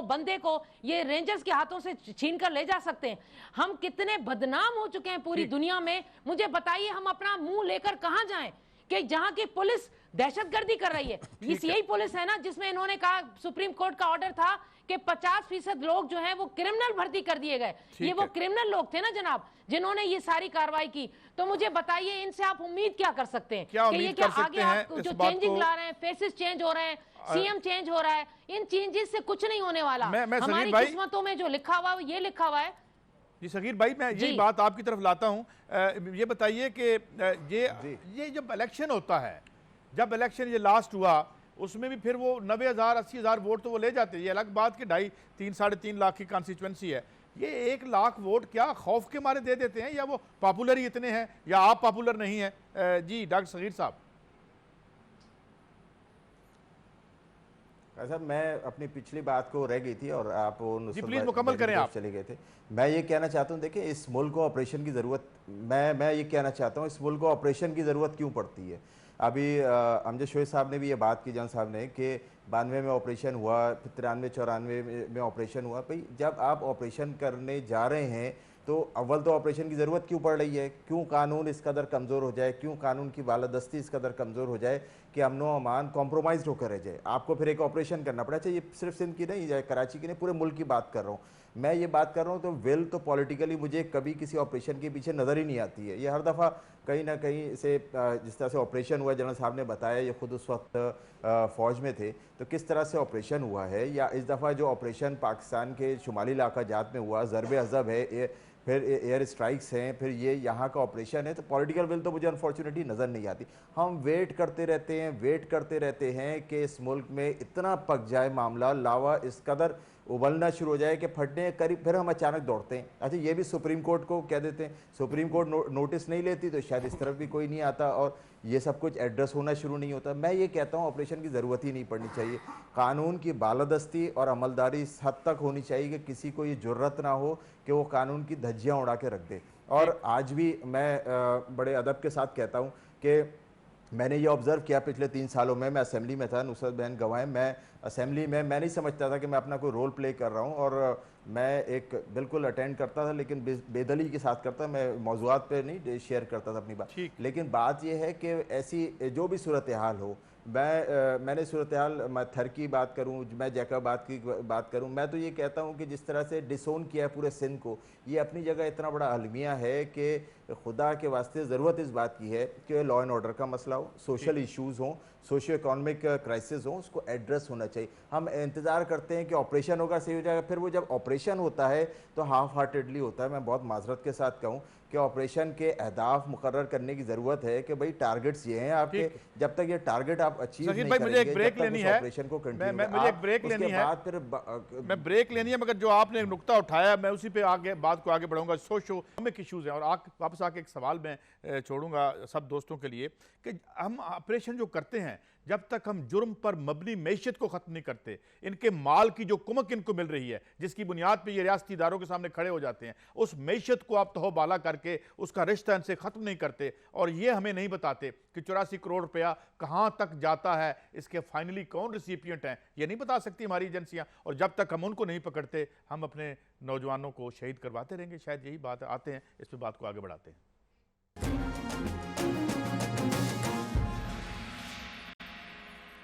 बंदे को ये रेंजर्स के हाथों से छीन कर ले जा सकते हैं। हम कितने बदनाम हो चुके हैं पूरी दुनिया में। मुझे बताइए हम अपना मुंह लेकर कहां जाएं कि जहां की पुलिस दहशतगर्दी कर रही है। यही पुलिस है ना जिसमें इन्होंने कहा, सुप्रीम कोर्ट का ऑर्डर था कि 50% लोग जो हैं वो क्रिमिनल भर्ती कर दिए गए। ये वो क्रिमिनल लोग थे ना जनाब जिन्होंने ये सारी कार्रवाई की। तो मुझे बताइए इनसे आप उम्मीद क्या कर सकते हैं कि ये क्या आगे आप जो चेंजिंग ला रहे हैं, फेसेस चेंज हो रहे हैं, सीएम चेंज हो रहा है, इन चेंजेस से कुछ नहीं होने वाला। हमारी किस्मतों में जो लिखा हुआ है ये लिखा हुआ है।
जी सगीर भाई, मैं यही बात आपकी तरफ लाता हूं। ये बताइए कि ये जब इलेक्शन होता है, जब इलेक्शन ये लास्ट हुआ, उसमें भी फिर वो 90,000 80,000 वोट तो वो ले जाते हैं। ये अलग बात कि 2.5 साढ़े 3 लाख की कॉन्स्टिट्यूंसी है। ये 1 लाख वोट क्या खौफ के मारे दे देते हैं, या वो पॉपुलर ही इतने हैं, या आप पॉपुलर नहीं हैं? जी डॉक्टर सगीर साहब।
साहब मैं अपनी पिछली बात को रह गई थी और आप
प्लीज मुकम्मल करें। आप
चले गए थे। मैं ये कहना चाहता हूँ, देखिए इस मुल्क को ऑपरेशन की ज़रूरत मैं ये कहना चाहता हूँ, इस मुल्क को ऑपरेशन की ज़रूरत क्यों पड़ती है। अभी अमजद शोएब साहब ने भी ये बात की, जन साहब ने, कि 92 में ऑपरेशन हुआ, फिर 93-94 में ऑपरेशन हुआ। भाई जब आप ऑपरेशन करने जा रहे हैं तो अव्वल तो ऑपरेशन की ज़रूरत क्यों पड़ रही है, क्यों कानून इस कदर कमज़ोर हो जाए, क्यों कानून की बालादस्ती इस कदर कमज़ोर हो जाए कि अमन व अमान कॉम्प्रोमाइज़ होकर रह जाए, आपको फिर एक ऑपरेशन करना पड़ा। अच्छा, ये सिर्फ सिंध की नहीं, कराची की नहीं, पूरे मुल्क की बात कर रहा हूँ मैं। ये बात कर रहा हूँ तो विल तो पॉलिटिकली मुझे कभी किसी ऑपरेशन के पीछे नज़र ही नहीं आती है। ये हर दफ़ा कहीं ना कहीं से जिस तरह से ऑपरेशन हुआ, जनरल साहब ने बताया, ये खुद उस वक्त फ़ौज में थे, तो किस तरह से ऑपरेशन हुआ है, या इस दफ़ा जो ऑपरेशन पाकिस्तान के शुमाली इलाका जात में हुआ, ज़रब अज़ब है, फिर एयर स्ट्राइक्स हैं, फिर ये यहाँ का ऑपरेशन है, तो पॉलिटिकल विल तो मुझे अनफॉर्चुनेटली नज़र नहीं आती। हम वेट करते रहते हैं कि इस मुल्क में इतना पक जाए मामला, लावा इस कदर उबलना शुरू हो जाए कि फटने करीब, फिर हम अचानक दौड़ते हैं। अच्छा, ये भी सुप्रीम कोर्ट को कह देते हैं, सुप्रीम कोर्ट नोटिस नहीं लेती तो शायद इस तरफ भी कोई नहीं आता और ये सब कुछ एड्रेस होना शुरू नहीं होता। मैं ये कहता हूँ ऑपरेशन की ज़रूरत ही नहीं पड़नी चाहिए। कानून की बालादस्ती और अमलदारी इस हद तक होनी चाहिए कि किसी को ये जुर्रत ना हो कि वो कानून की धज्जियाँ उड़ा के रख दे। और आज भी मैं बड़े अदब के साथ कहता हूँ कि मैंने ये ऑब्ज़र्व किया पिछले 3 सालों में, मैं असेंबली में था, नुसरत बहन गवाह, मैं असेंबली में मैं नहीं समझता था कि मैं अपना कोई रोल प्ले कर रहा हूँ, और मैं एक बिल्कुल अटेंड करता था लेकिन बेदली के साथ करता, मैं मौज़ूआत पे नहीं शेयर करता था अपनी बात। लेकिन बात यह है कि ऐसी जो भी सूरत हाल हो, मैंने सूरत हाल थर की बात करूं, मैं जैकाबाद की बात करूं, मैं तो ये कहता हूं कि जिस तरह से डिसोन किया है पूरे सिंध को, ये अपनी जगह इतना बड़ा अलमिया है कि खुदा के वास्ते ज़रूरत इस बात की है कि लॉ एंड ऑर्डर का मसला हो, सोशल इश्यूज़ हों, सोशियो इकोनॉमिक क्राइसिस हो, उसको एड्रेस होना चाहिए। हम इंतज़ार करते हैं कि ऑपरेशन होगा, सही हो जाएगा, फिर वो जब ऑपरेशन होता है तो हाफ हार्टेडली होता है। मैं बहुत माजरत के साथ कहूँ कि ऑपरेशन के अहदाफ मुकर्रर करने की ज़रूरत है कि भाई टारगेट्स ये हैं आपके, जब तक ये टारगेट आप अचीव नहीं करेंगे,
मुझे एक ब्रेक लेनी है,
ऑपरेशन को कंटिन्यू,
मुझे एक ब्रेक लेनी है,
फिर
मैं ब्रेक लेनी है, मगर जो आपने एक नुक्ता उठाया मैं उसी पे आगे बात को आगे बढ़ाऊंगा। सोशो इकोनॉमिक इश्यूज़ हैं, और वापस आके एक सवाल मैं छोड़ूंगा सब दोस्तों के लिए कि हम ऑपरेशन जो करते हैं, जब तक हम जुर्म पर मबनी मैशत को ख़त्म नहीं करते, इनके माल की जो कुमक इनको मिल रही है, जिसकी बुनियाद पर ये रियासती इदारों के सामने खड़े हो जाते हैं, उस मैशत को आप तहोबाला करके उसका रिश्ता इनसे ख़त्म नहीं करते, और ये हमें नहीं बताते कि 84 करोड़ रुपया कहाँ तक जाता है, इसके फाइनली कौन रिसिपिएंट हैं, ये नहीं बता सकती हमारी एजेंसियाँ। और जब तक हम उनको नहीं पकड़ते, हम अपने नौजवानों को शहीद करवाते रहेंगे। शायद यही बात आते हैं, इस पर बात को आगे बढ़ाते हैं।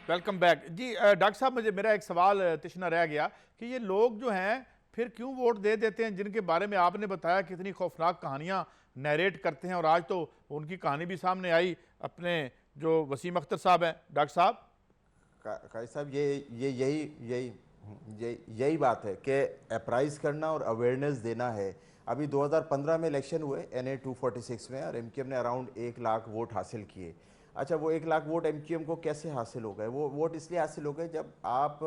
वेलकम बैक जी। डॉक्टर साहब, मुझे मेरा एक सवाल तिश्ना रह गया कि ये लोग जो हैं फिर क्यों वोट दे देते हैं, जिनके बारे में आपने बताया कितनी खौफनाक कहानियां नरेट करते हैं, और आज तो उनकी कहानी भी सामने आई, अपने जो वसीम अख्तर साहब हैं। डॉक्टर साहब,
काजी साहब, यही बात है कि अप्राइज करना और अवेयरनेस देना है। अभी 2015 में इलेक्शन हुए NA 246 में, और MQM ने अराउंड 1 लाख वोट हासिल किए। अच्छा, वो 1 लाख वोट MQM को कैसे हासिल हो गए? वो वोट इसलिए हासिल हो गए जब आप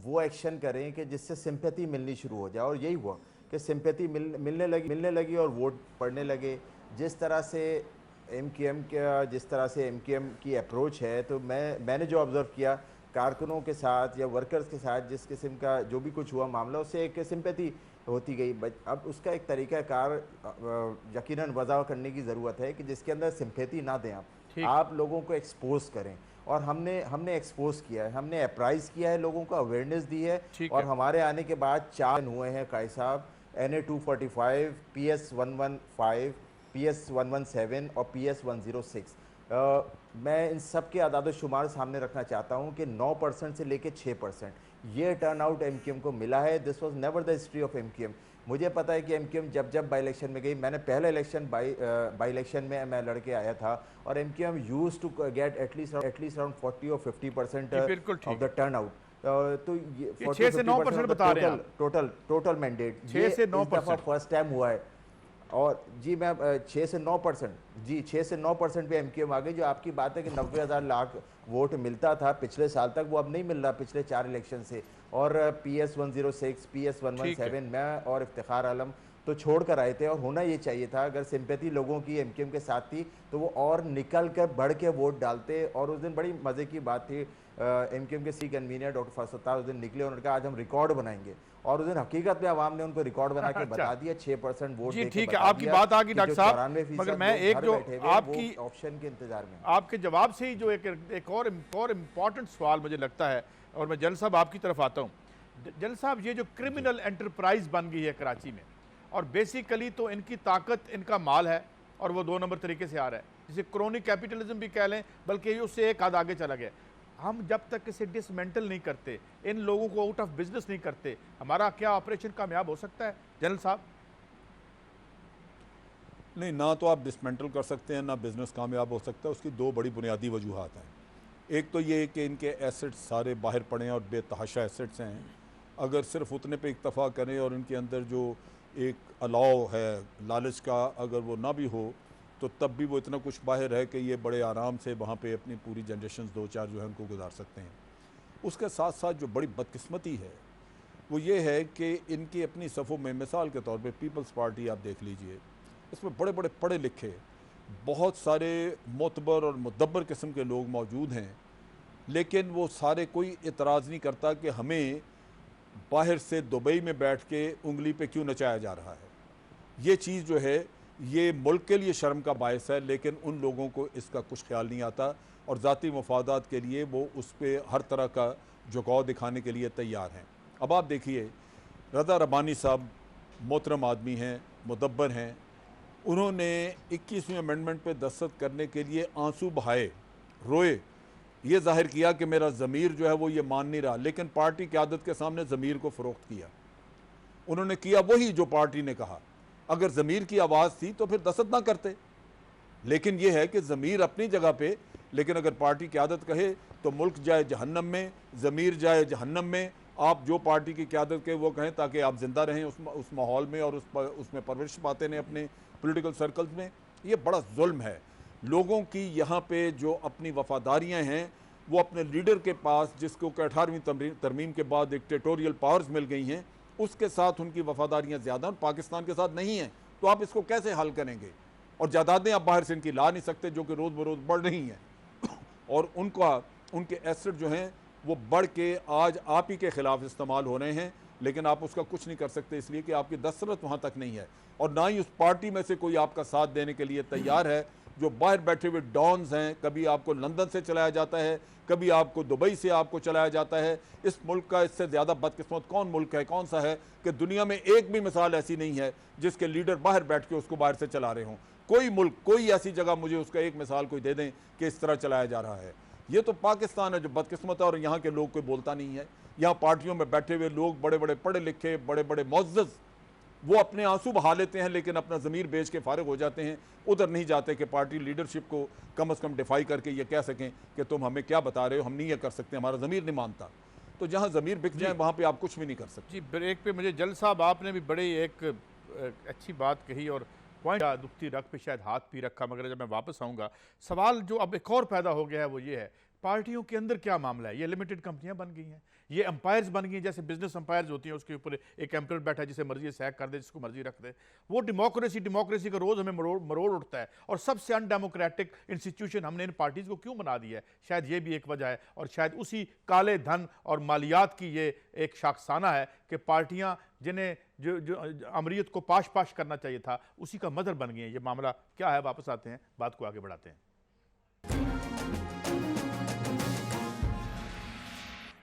वो एक्शन करें कि जिससे सिंपैथी मिलनी शुरू हो जाए, और यही हुआ कि सिंपैथी मिलने लगी और वोट पड़ने लगे। जिस तरह से MQM की अप्रोच है, तो मैंने जो ऑब्ज़र्व किया कारकुनों के साथ या वर्कर्स के साथ, जिस किस्म का जो भी कुछ हुआ मामला, उससे एक सिंपैथी होती गई। अब उसका एक तरीक़ाकार यकीनन वज़ा करने की ज़रूरत है कि जिसके अंदर सिंपैथी ना दें, आप लोगों को एक्सपोज करें, और हमने एक्सपोज किया है, हमने अप्राइज किया है, लोगों को अवेयरनेस दी है। और हमारे आने के बाद 4 हुए हैं काई साहब, NA 245, PS 115, PS 117 और PS 106। मैं इन सब के आदाद शुमार सामने रखना चाहता हूँ कि 9% से लेके 6% ये टर्न आउट MQM को मिला है। This was never the history of MQM। मुझे पता है कि MQM जब बाई इलेक्शन में गई, मैंने पहले इलेक्शन बाई इलेक्शन में मैं लड़के आया था, और MQM used to get at least around 40 और 50% ऑफ द टर्न आउट। तो ये
6 से 9% बता रहे हैं
टोटल मैंडेट,
6 से 9%
फर्स्ट टाइम हुआ है। और जी मैं 6 से 9% जी 6 से 9% पे MQM आ गई। जो आपकी बात है कि 90,000 लाख वोट मिलता था पिछले साल तक, वो अब नहीं मिल रहा पिछले 4 इलेक्शन से। और PS 106, PS 117 मैं और इफ्तिखार आलम तो छोड़ कर आए थे, और होना ये चाहिए था। अगर सिंपैथी लोगों की एमकेएम के साथ थी तो वो और निकल कर बढ़ के वोट डालते। और उस दिन बड़ी मज़े की बात थी, एमकेएम के सी कन्वीनर डॉक्टर फजल सत्तार उस दिन निकले, उन्होंने कहा आज हम रिकॉर्ड बनाएंगे, और उस दिन हकीकत में आवाम ने उनको रिकॉर्ड बना के बता दिया, 6% वोट
जी
दे के
ठीक है,
बता
आपकी
दिया
बात आ गई
कि
डॉक्टर
जो
साहब,
94%
मगर मैं
लोग
एक
घर
जो
बैठे हुए हैं,
आपकी
वो ऑप्शन के इंतजार में हैं।
आपके जवाब से ही जो एक और इम्पॉर्टेंट सवाल मुझे लगता है, और मैं जल साहब आपकी तरफ आता हूँ। जल साहब, ये जो क्रिमिनल एंटरप्राइज बन गई है कराची में, और बेसिकली तो इनकी ताकत इनका माल है, और वो 2 नंबर तरीके से आ रहा है, जिसे क्रोनिक कैपिटलिज्म भी कह लें, बल्कि उससे एक आध आगे चला गया। हम जब तक इसे डिसमेंटल नहीं करते, इन लोगों को आउट ऑफ बिजनेस नहीं करते, हमारा क्या ऑपरेशन कामयाब हो सकता है जनरल साहब?
नहीं, ना तो आप डिसमेंटल कर सकते हैं, ना बिजनेस कामयाब हो सकता है। उसकी 2 बड़ी बुनियादी वजूहात हैं। एक तो ये कि इनके एसेट्स सारे बाहर पड़े हैं और बेतहाशा एसेट्स हैं। अगर सिर्फ उतने पे इक्तफा करें और इनके अंदर जो एक अलाव है लालच का, अगर वो ना भी हो, तो तब भी वो इतना कुछ बाहर है कि ये बड़े आराम से वहाँ पे अपनी पूरी जनरेशन 2-4 जो है उनको गुजार सकते हैं। उसके साथ साथ जो बड़ी बदकिस्मती है वो ये है कि इनकी अपनी सफ़ों में, मिसाल के तौर पे पीपल्स पार्टी आप देख लीजिए, इसमें बड़े बड़े पढ़े लिखे बहुत सारे मोतबर और मुदब्बर किस्म के लोग मौजूद हैं, लेकिन वो सारे कोई एतराज़ नहीं करता कि हमें बाहर से दुबई में बैठ के उंगली पे क्यों नचाया जा रहा है। ये चीज़ जो है ये मुल्क के लिए शर्म का बायस है, लेकिन उन लोगों को इसका कुछ ख्याल नहीं आता, और ज़ाती मफादात के लिए वो उस पर हर तरह का झुकाव दिखाने के लिए तैयार हैं। अब आप देखिए, रज़ा रब्बानी साहब मोहतरम आदमी हैं, मुदब्बर हैं, उन्होंने 21वीं अमेंडमेंट पे दस्तखत करने के लिए आंसू बहाए, रोए, ये जाहिर किया कि मेरा ज़मीर जो है वो ये मान नहीं रहा, लेकिन पार्टी क़यादत के सामने ज़मीर को फ़रोख्त किया। उन्होंने किया वही जो पार्टी ने कहा। अगर ज़मीर की आवाज़ थी तो फिर दस्तखत ना करते, लेकिन यह है कि ज़मीर अपनी जगह पे, लेकिन अगर पार्टी क़यादत कहे तो मुल्क जाए जहन्नम में, ज़मीर जाए जहन्नम में। आप जो पार्टी की क़यादत के वो कहें ताकि आप ज़िंदा रहें उस माहौल में और उसमें परवरिश पाते रहें अपने पॉलिटिकल सर्कल्स में। ये बड़ा जुल्म है। लोगों की यहाँ पे जो अपनी वफादारियाँ हैं वो अपने लीडर के पास, जिसको 18वीं तरमीम के बाद डिक्टेटोरियल पावर्स मिल गई हैं, उसके साथ उनकी वफादारियाँ ज़्यादा और पाकिस्तान के साथ नहीं हैं। तो आप इसको कैसे हल करेंगे? और जायदादें आप बाहर से इनकी ला नहीं सकते, जो कि रोज़ बरोज़ बढ़ रही हैं, और उनके एसेट जो हैं वो बढ़ के आज आप ही के ख़िलाफ़ इस्तेमाल हो रहे हैं, लेकिन आप उसका कुछ नहीं कर सकते, इसलिए कि आपकी दस्तरत वहाँ तक नहीं है, और ना ही उस पार्टी में से कोई आपका साथ देने के लिए तैयार है। जो बाहर बैठे हुए डॉन्स हैं, कभी आपको लंदन से चलाया जाता है, कभी आपको दुबई से आपको चलाया जाता है। इस मुल्क का इससे ज़्यादा बदकिस्मत कौन मुल्क है, कौन सा है कि दुनिया में एक भी मिसाल ऐसी नहीं है जिसके लीडर बाहर बैठ के उसको बाहर से चला रहे हों। कोई मुल्क, कोई ऐसी जगह मुझे उसका एक मिसाल कोई दे दें कि इस तरह चलाया जा रहा है। ये तो पाकिस्तान है जो बदकिस्मत है, और यहाँ के लोग कोई बोलता नहीं है। यहाँ पार्टियों में बैठे हुए लोग, बड़े बड़े पढ़े लिखे, बड़े बड़े मुअज़्ज़ज़, वो अपने आंसू बहा लेते हैं, लेकिन अपना ज़मीर बेच के फारिग हो जाते हैं। उधर नहीं जाते कि पार्टी लीडरशिप को कम से कम डिफाई करके ये कह सकें कि तुम हमें क्या बता रहे हो, हम नहीं ये कर सकते, हमारा ज़मीर नहीं मानता। तो जहाँ ज़मीर बिक जाए वहाँ पे आप कुछ भी नहीं कर सकते।
जी, ब्रेक पे मुझे जल साहब आपने भी बड़ी एक अच्छी बात कही, और पॉइंट दुखती रख पे शायद हाथ भी रखा, मगर जब मैं वापस आऊँगा, सवाल जो अब एक और पैदा हो गया है वो ये है, पार्टियों के अंदर क्या मामला है? ये लिमिटेड कंपनियां बन गई हैं, ये एम्पायर्स बन गई हैं, जैसे बिजनेस एम्पायर्स होती हैं, उसके ऊपर एक एम्पर बैठा है, जिसे मर्जी सैक कर दे, जिसको मर्जी रख दे। वो डेमोक्रेसी का रोज़ हमें मरोड़ उठता है, और सबसे अनडेमोक्रेटिक इंस्टीट्यूशन हमने इन पार्टीज़ को क्यों बना दिया है? शायद ये भी एक वजह है, और शायद उसी काले धन और मालियात की ये एक शाखसाना है कि पार्टियाँ जिन्हें जो अमरीत को पाश पाश करना चाहिए था, उसी का मदर बन गई है। ये मामला क्या है? वापस आते हैं, बात को आगे बढ़ाते हैं।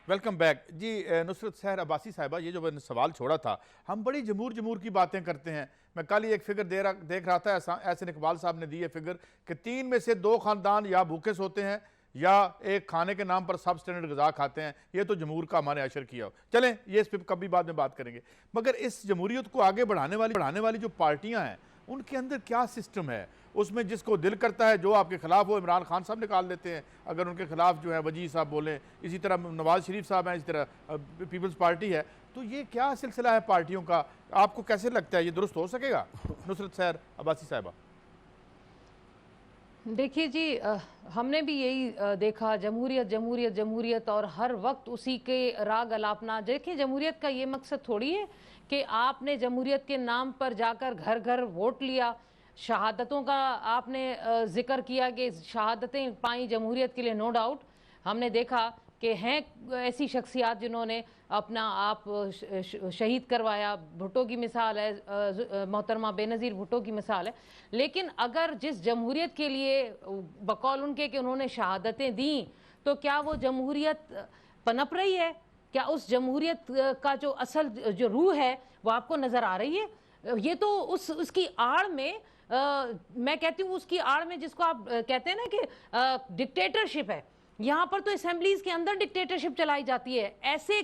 वेलकम बैक जी। नुसरत सहर अब्बासी साहिबा, ये जो मैंने सवाल छोड़ा था, हम बड़ी जमूर की बातें करते हैं। मैं कल ही एक फिगर देख रहा था, एहसन इकबाल साहब ने दी है फिगर कि 3 में से 2 ख़ानदान या भूखे सोते हैं या एक खाने के नाम पर सब स्टैंडर्ड ग़िज़ा खाते हैं। ये तो जमूर का हमारे अशर किया हो। चलें, ये इस पर कभी बाद में बात करेंगे, मगर इस जमहूरियत को आगे बढ़ाने वाली जो पार्टियाँ हैं, उनके अंदर क्या सिस्टम है? उसमें जिसको दिल करता है, जो आपके खिलाफ हो, इमरान खान साहब निकाल देते हैं, अगर उनके खिलाफ जो है वजी साहब बोलें, इसी तरह नवाज शरीफ साहब हैं, इसी तरह पीपल्स पार्टी है। तो ये क्या सिलसिला है पार्टियों का? आपको कैसे लगता है ये दुरुस्त हो सकेगा? नुसरत सहर अब्बासी साहिबा।
देखिए जी, हमने भी यही देखा, जमहूरियत और हर वक्त उसी के राग अलापना। देखिए, जमहूरियत का ये मकसद थोड़ी है कि आपने जमहूरियत के नाम पर जाकर घर घर वोट लिया, शहादतों का आपने जिक्र किया कि शहादतें पाई जमहूरियत के लिए, नो डाउट। हमने देखा कि हैं ऐसी शख्सियात जिन्होंने अपना आप शहीद करवाया। भुट्टो की मिसाल है, मोहतरमा बेनज़ीर भुट्टो की मिसाल है। लेकिन अगर जिस जमहूरियत के लिए बकौल उनके कि उन्होंने शहादतें दी, तो क्या वो जमहूरियत पनप रही है? क्या उस जमहूरियत का जो असल जो रूह है वो आपको नज़र आ रही है? ये तो उसकी आड़ में मैं कहती हूँ, उसकी आड़ में जिसको आप कहते हैं ना कि डिक्टेटरशिप है। यहाँ पर तो असेंबलीज के अंदर डिक्टेटरशिप चलाई जाती है, ऐसे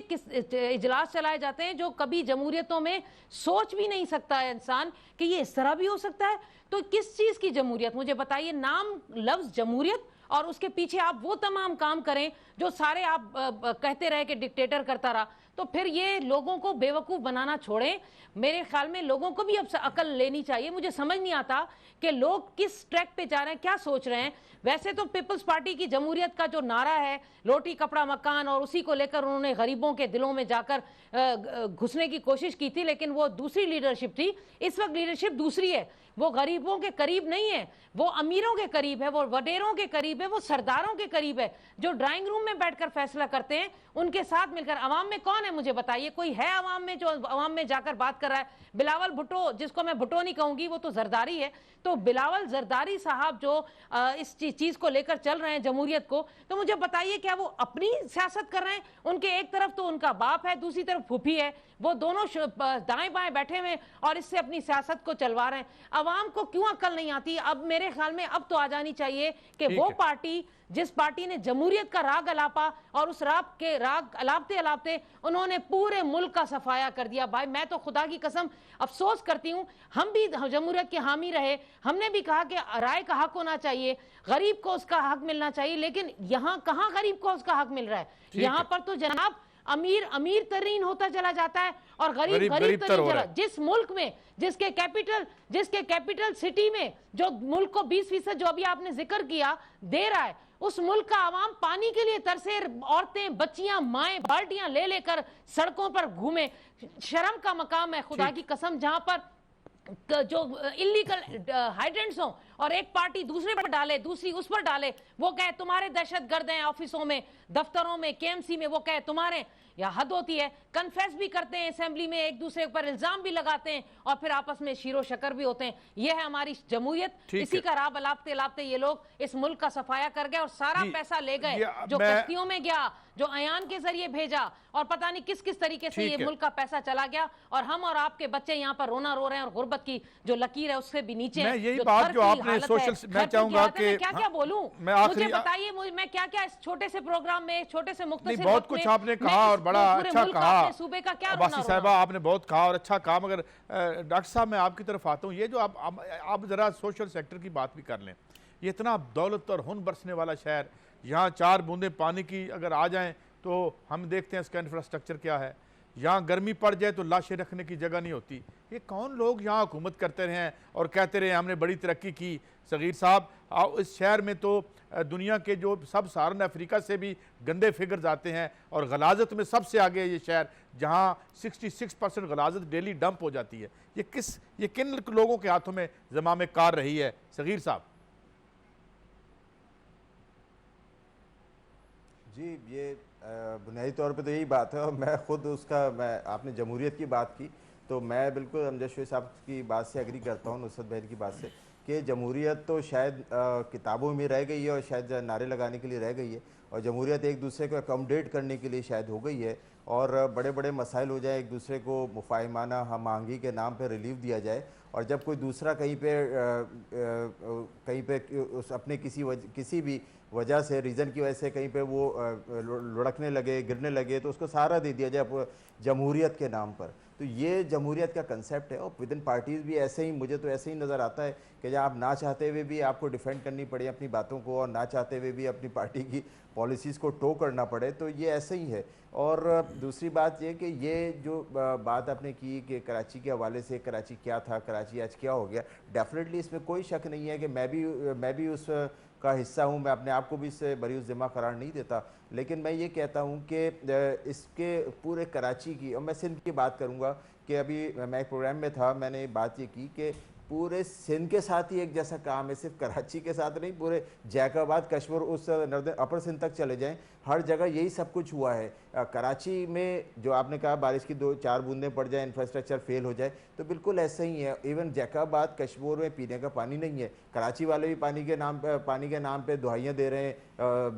इजलास चलाए जाते हैं जो कभी जमहूरियतों में सोच भी नहीं सकता है इंसान कि ये इस तरह भी हो सकता है। तो किस चीज़ की जमहूरियत, मुझे बताइए। नाम लफ्ज़ जमहूरियत और उसके पीछे आप वो तमाम काम करें जो सारे आप कहते रहे कि डिक्टेटर करता रहा, तो फिर ये लोगों को बेवकूफ़ बनाना छोड़ें। मेरे ख्याल में लोगों को भी अब अकल लेनी चाहिए। मुझे समझ नहीं आता कि लोग किस ट्रैक पे जा रहे हैं, क्या सोच रहे हैं। वैसे तो पीपल्स पार्टी की जमहूरियत का जो नारा है, रोटी कपड़ा मकान, और उसी को लेकर उन्होंने गरीबों के दिलों में जाकर घुसने की कोशिश की थी, लेकिन वो दूसरी लीडरशिप थी। इस वक्त लीडरशिप दूसरी है, वो गरीबों के करीब नहीं है, वो अमीरों के करीब है, वो वडेरों के करीब है, वो सरदारों के करीब है, जो ड्राइंग रूम में बैठकर फैसला करते हैं उनके साथ मिलकर। अवाम में कौन है, मुझे बताइए। कोई है अवाम में जो अवाम में जाकर बात कर रहा है? बिलावल भुट्टो, जिसको मैं भुट्टो नहीं कहूंगी, वो तो जरदारी है। तो बिलावल जरदारी साहब जो इस चीज को लेकर चल रहे हैं जमहूरियत को, तो मुझे बताइए क्या वो अपनी सियासत कर रहे हैं? उनके एक तरफ तो उनका बाप है, दूसरी तरफ फूफी है, वो दोनों दाएं बाएं बैठे हुए और इससे अपनी सियासत को चलवा रहे हैं। अवाम को क्यों अक्ल नहीं आती? अब मेरे ख्याल में अब तो आ जानी चाहिए कि वो पार्टी, जिस पार्टी ने जमहूरियत का राग अलापा और उस राग अलापते अलापते उन्होंने पूरे मुल्क का सफाया कर दिया। भाई मैं तो खुदा की कसम अफसोस करती हूँ, हम भी जमहूरियत के हामी रहे, हमने भी कहा कि राय का हक होना चाहिए, गरीब को उसका हक मिलना चाहिए, लेकिन यहाँ कहाँ गरीब को उसका हक मिल रहा है? यहाँ पर तो जनाब अमीर अमीर तरीन होता चला जाता है और गरीब गरीब तरीन चला। जिस मुल्क में जिसके कैपिटल सिटी में जो मुल्क को 20% जो अभी आपने जिक्र किया दे रहा है, उस मुल्क का आवाम पानी के लिए तरसे, औरतें बच्चियां माएं बाल्टियां ले लेकर सड़कों पर घूमे। शर्म का मकाम है खुदा की कसम, जहां पर जो इलीगल हाइड्रेंट्स हो और एक पार्टी दूसरे पर डाले, दूसरी उस पर डाले, वो कहे तुम्हारे दहशतगर्द हैं ऑफिसों में, दफ्तरों में, केएमसी में, वो कहे तुम्हारे। या हद होती है। कन्फेस भी करते हैं असेंबली में, एक दूसरे पर इल्जाम भी लगाते हैं और फिर आपस में शीरो शकर भी होते हैं। यह है हमारी जमहूरियत। इसी का राब लापते लापते ये लोग इस मुल्क का सफाया कर गए और सारा पैसा ले गए जो कश्तियों में गया, जो अयान के जरिए भेजा, और पता नहीं किस किस तरीके से ये मुल्क का पैसा चला गया। और हम और आपके बच्चे यहाँ पर रोना रो रहे हैं और गुर्बत की जो लकीर है उससे भी नीचे।
मैं यही बात जो आपने सोशल, मैं चाहूंगा कि
क्या क्या बोलूं, मुझे बताइए, मैं क्या क्या इस छोटे से प्रोग्राम में, छोटे से मुख्तसर
बहुत कुछ आपने कहा और बड़ा अच्छा कहा सूबे का। क्या अब्बासी साहिबा आपने बहुत कहा और अच्छा कहा, मगर डॉक्टर साहब मैं आपकी तरफ आता हूँ। ये जो आप जरा सोशल सेक्टर की बात भी कर लें, ये इतना दौलत और हुन बरसने वाला शहर, यहाँ 4 बूंदे पानी की अगर आ जाएं तो हम देखते हैं इसका इंफ्रास्ट्रक्चर क्या है। यहाँ गर्मी पड़ जाए तो लाशें रखने की जगह नहीं होती। ये कौन लोग यहाँ हुकूमत करते रहे हैं और कहते रहे हमने बड़ी तरक्की की। सगीर साहब, इस शहर में तो दुनिया के जो सब सारन अफ्रीका से भी गंदे फिगर्स आते हैं और गलाजत में सबसे आगे है ये शहर, जहाँ 66% गलाजत डेली डंप हो जाती है। ये किन लोगों के हाथों में ज़माम कार रही है सगीर साहब?
जी, ये बुनियादी तौर पे तो यही बात है और मैं खुद आपने जमहूरियत की बात की तो मैं बिल्कुल अमजद शोएब साहब की बात से एग्री करता हूँ, नुसरत बहन की बात से, कि जमहूरियत तो शायद किताबों में रह गई है और शायद नारे लगाने के लिए रह गई है, और जमहूरियत एक दूसरे को अकोमोडेट करने के लिए शायद हो गई है। और बड़े बड़े मसाइल हो जाए, एक दूसरे को मुफाहिमाना हम आहंगी के नाम पर रिलीफ दिया जाए, और जब कोई दूसरा कहीं पे अपने किसी भी वजह से, रीज़न की वजह से कहीं पे वो लुढ़कने लगे, गिरने लगे, तो उसको सहारा दे दिया जाए जमहूरियत के नाम पर। तो ये जमहूरियत का कंसेप्ट है। और विद इन पार्टीज़ भी ऐसे ही, मुझे तो ऐसे ही नज़र आता है कि जब आप ना चाहते हुए भी आपको डिफेंड करनी पड़े अपनी बातों को, और ना चाहते हुए भी अपनी पार्टी की पॉलिसीज़ को टो करना पड़े, तो ये ऐसे ही है। और दूसरी बात ये कि ये जो बात आपने की कि कराची के हवाले से, कराची क्या था, कराची आज क्या हो गया, डेफिनेटली इसमें कोई शक नहीं है कि मैं भी उस का हिस्सा हूँ, मैं अपने आप को भी इससे बरी ज़िम्मा करार नहीं देता, लेकिन मैं ये कहता हूँ कि इसके पूरे कराची की, और मैं सिंध की बात करूँगा कि अभी मैं एक प्रोग्राम में था, मैंने बात ये की कि पूरे सिंध के साथ ही एक जैसा काम है, सिर्फ कराची के साथ नहीं, पूरे जैकाबाद, कश्मीर, उस नॉर्दर्न अपर सिंध तक चले जाएं, हर जगह यही सब कुछ हुआ है। कराची में जो आपने कहा बारिश की 2-4 बूंदें पड़ जाए, इंफ्रास्ट्रक्चर फेल हो जाए, तो बिल्कुल ऐसा ही है। इवन जैकाबाद, कश्मीर में पीने का पानी नहीं है, कराची वाले भी पानी के नाम पे दुहाइयाँ दे रहे हैं,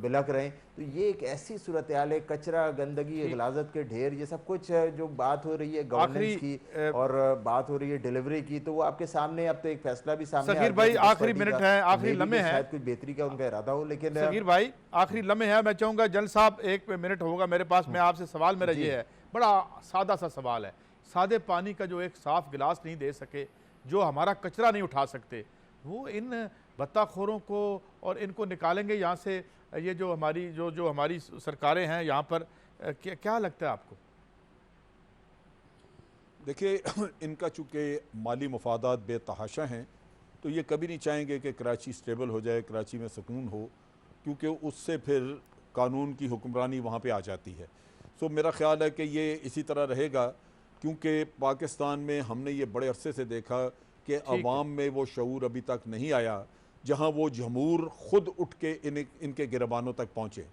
बिलक रहे हैं। तो ये एक ऐसी सूरत हाल है, कचरा, गंदगी, गलाजत के ढेर, ये सब कुछ जो बात हो रही है गवर्नेंस की और बात हो रही है डिलीवरी की, तो वो आपके सामने, अब तो एक फैसला भी सामने
सगीर भाई आखिरी मिनट है, आखिरी लम्हे हैं,
शायद कुछ बेहतरी का उनका इरादा हो, लेकिन
सगीर भाई आखिरी लम्हे है, मैं चाहूंगा जनरल साहब 1 मिनट होगा मेरे पास, मैं आपसे सवाल मेरा ये है, बड़ा सादा सा सवाल है, सादे पानी का जो एक साफ गिलास नहीं दे सके, जो हमारा कचरा नहीं उठा सकते, वो इन बत्ताखोरों को और इनको निकालेंगे यहाँ से, ये जो हमारी सरकारें हैं यहाँ पर, क्या लगता है आपको?
देखिए, इनका चूँकि माली मफादात बेतहाशा हैं, तो ये कभी नहीं चाहेंगे कि कराची स्टेबल हो जाए, कराची में सुकून हो, क्योंकि उससे फिर कानून की हुक्मरानी वहाँ पे आ जाती है। सो मेरा ख़्याल है कि ये इसी तरह रहेगा, क्योंकि पाकिस्तान में हमने ये बड़े अरसे से देखा कि अवाम में वो शऊर अभी तक नहीं आया जहाँ वो जमूर खुद उठ के इनके गिरबानों तक पहुँचे।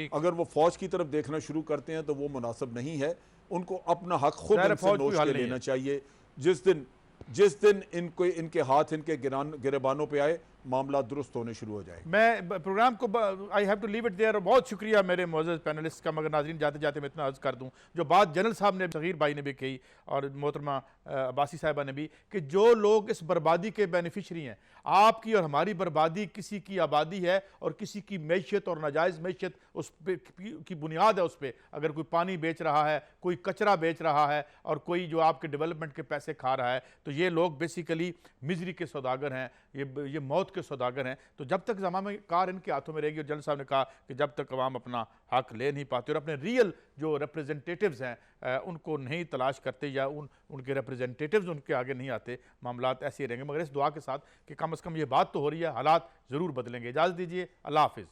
अगर वो फ़ौज की तरफ देखना शुरू करते हैं तो वो मुनासिब नहीं है, उनको अपना हक खुद इनसे नोच के लेना चाहिए। जिस दिन इनके हाथ इनके गिरबानों पे आए, मामला दुरुस्त होने शुरू हो जाए।
मैं प्रोग्राम को I have to leave it there. बहुत शुक्रिया मेरे मौजूद पैनलिस्ट का, मगर नाज़रीन जाते जाते मैं इतना अर्ज़ कर दूं, जो बात जनरल साहब ने, सगीर भाई ने भी कही और मोहतरमा अब्बासी साहिबा ने भी, कि जो लोग इस बर्बादी के बेनिफिशरी हैं, आपकी और हमारी बर्बादी किसी की आबादी है और किसी की मैशियत और नाजायज़ मैशियत उस पर की बुनियाद है। उस पर अगर कोई पानी बेच रहा है, कोई कचरा बेच रहा है और कोई जो आपके डेवलपमेंट के पैसे खा रहा है, तो ये लोग बेसिकली मिजरी के सौदागर हैं, ये मौत के सौदागर हैं। तो जब तक ज़माना कार इनके हाथों में रहेगी, और जनरल साहब ने कहा कि जब तक अवाम अपना हक ले नहीं पाते और अपने रियल जो रिप्रेजेंटेटिव्स हैं उनको नहीं तलाश करते या उनके रिप्रेजेंटेटिव्स उनके आगे नहीं आते, मामलात ऐसे ही रहेंगे। मगर इस दुआ के साथ कि कम से कम ये बात तो हो रही है, हालात ज़रूर बदलेंगे। इजाज़त दीजिए, अल्लाह हाफिज़।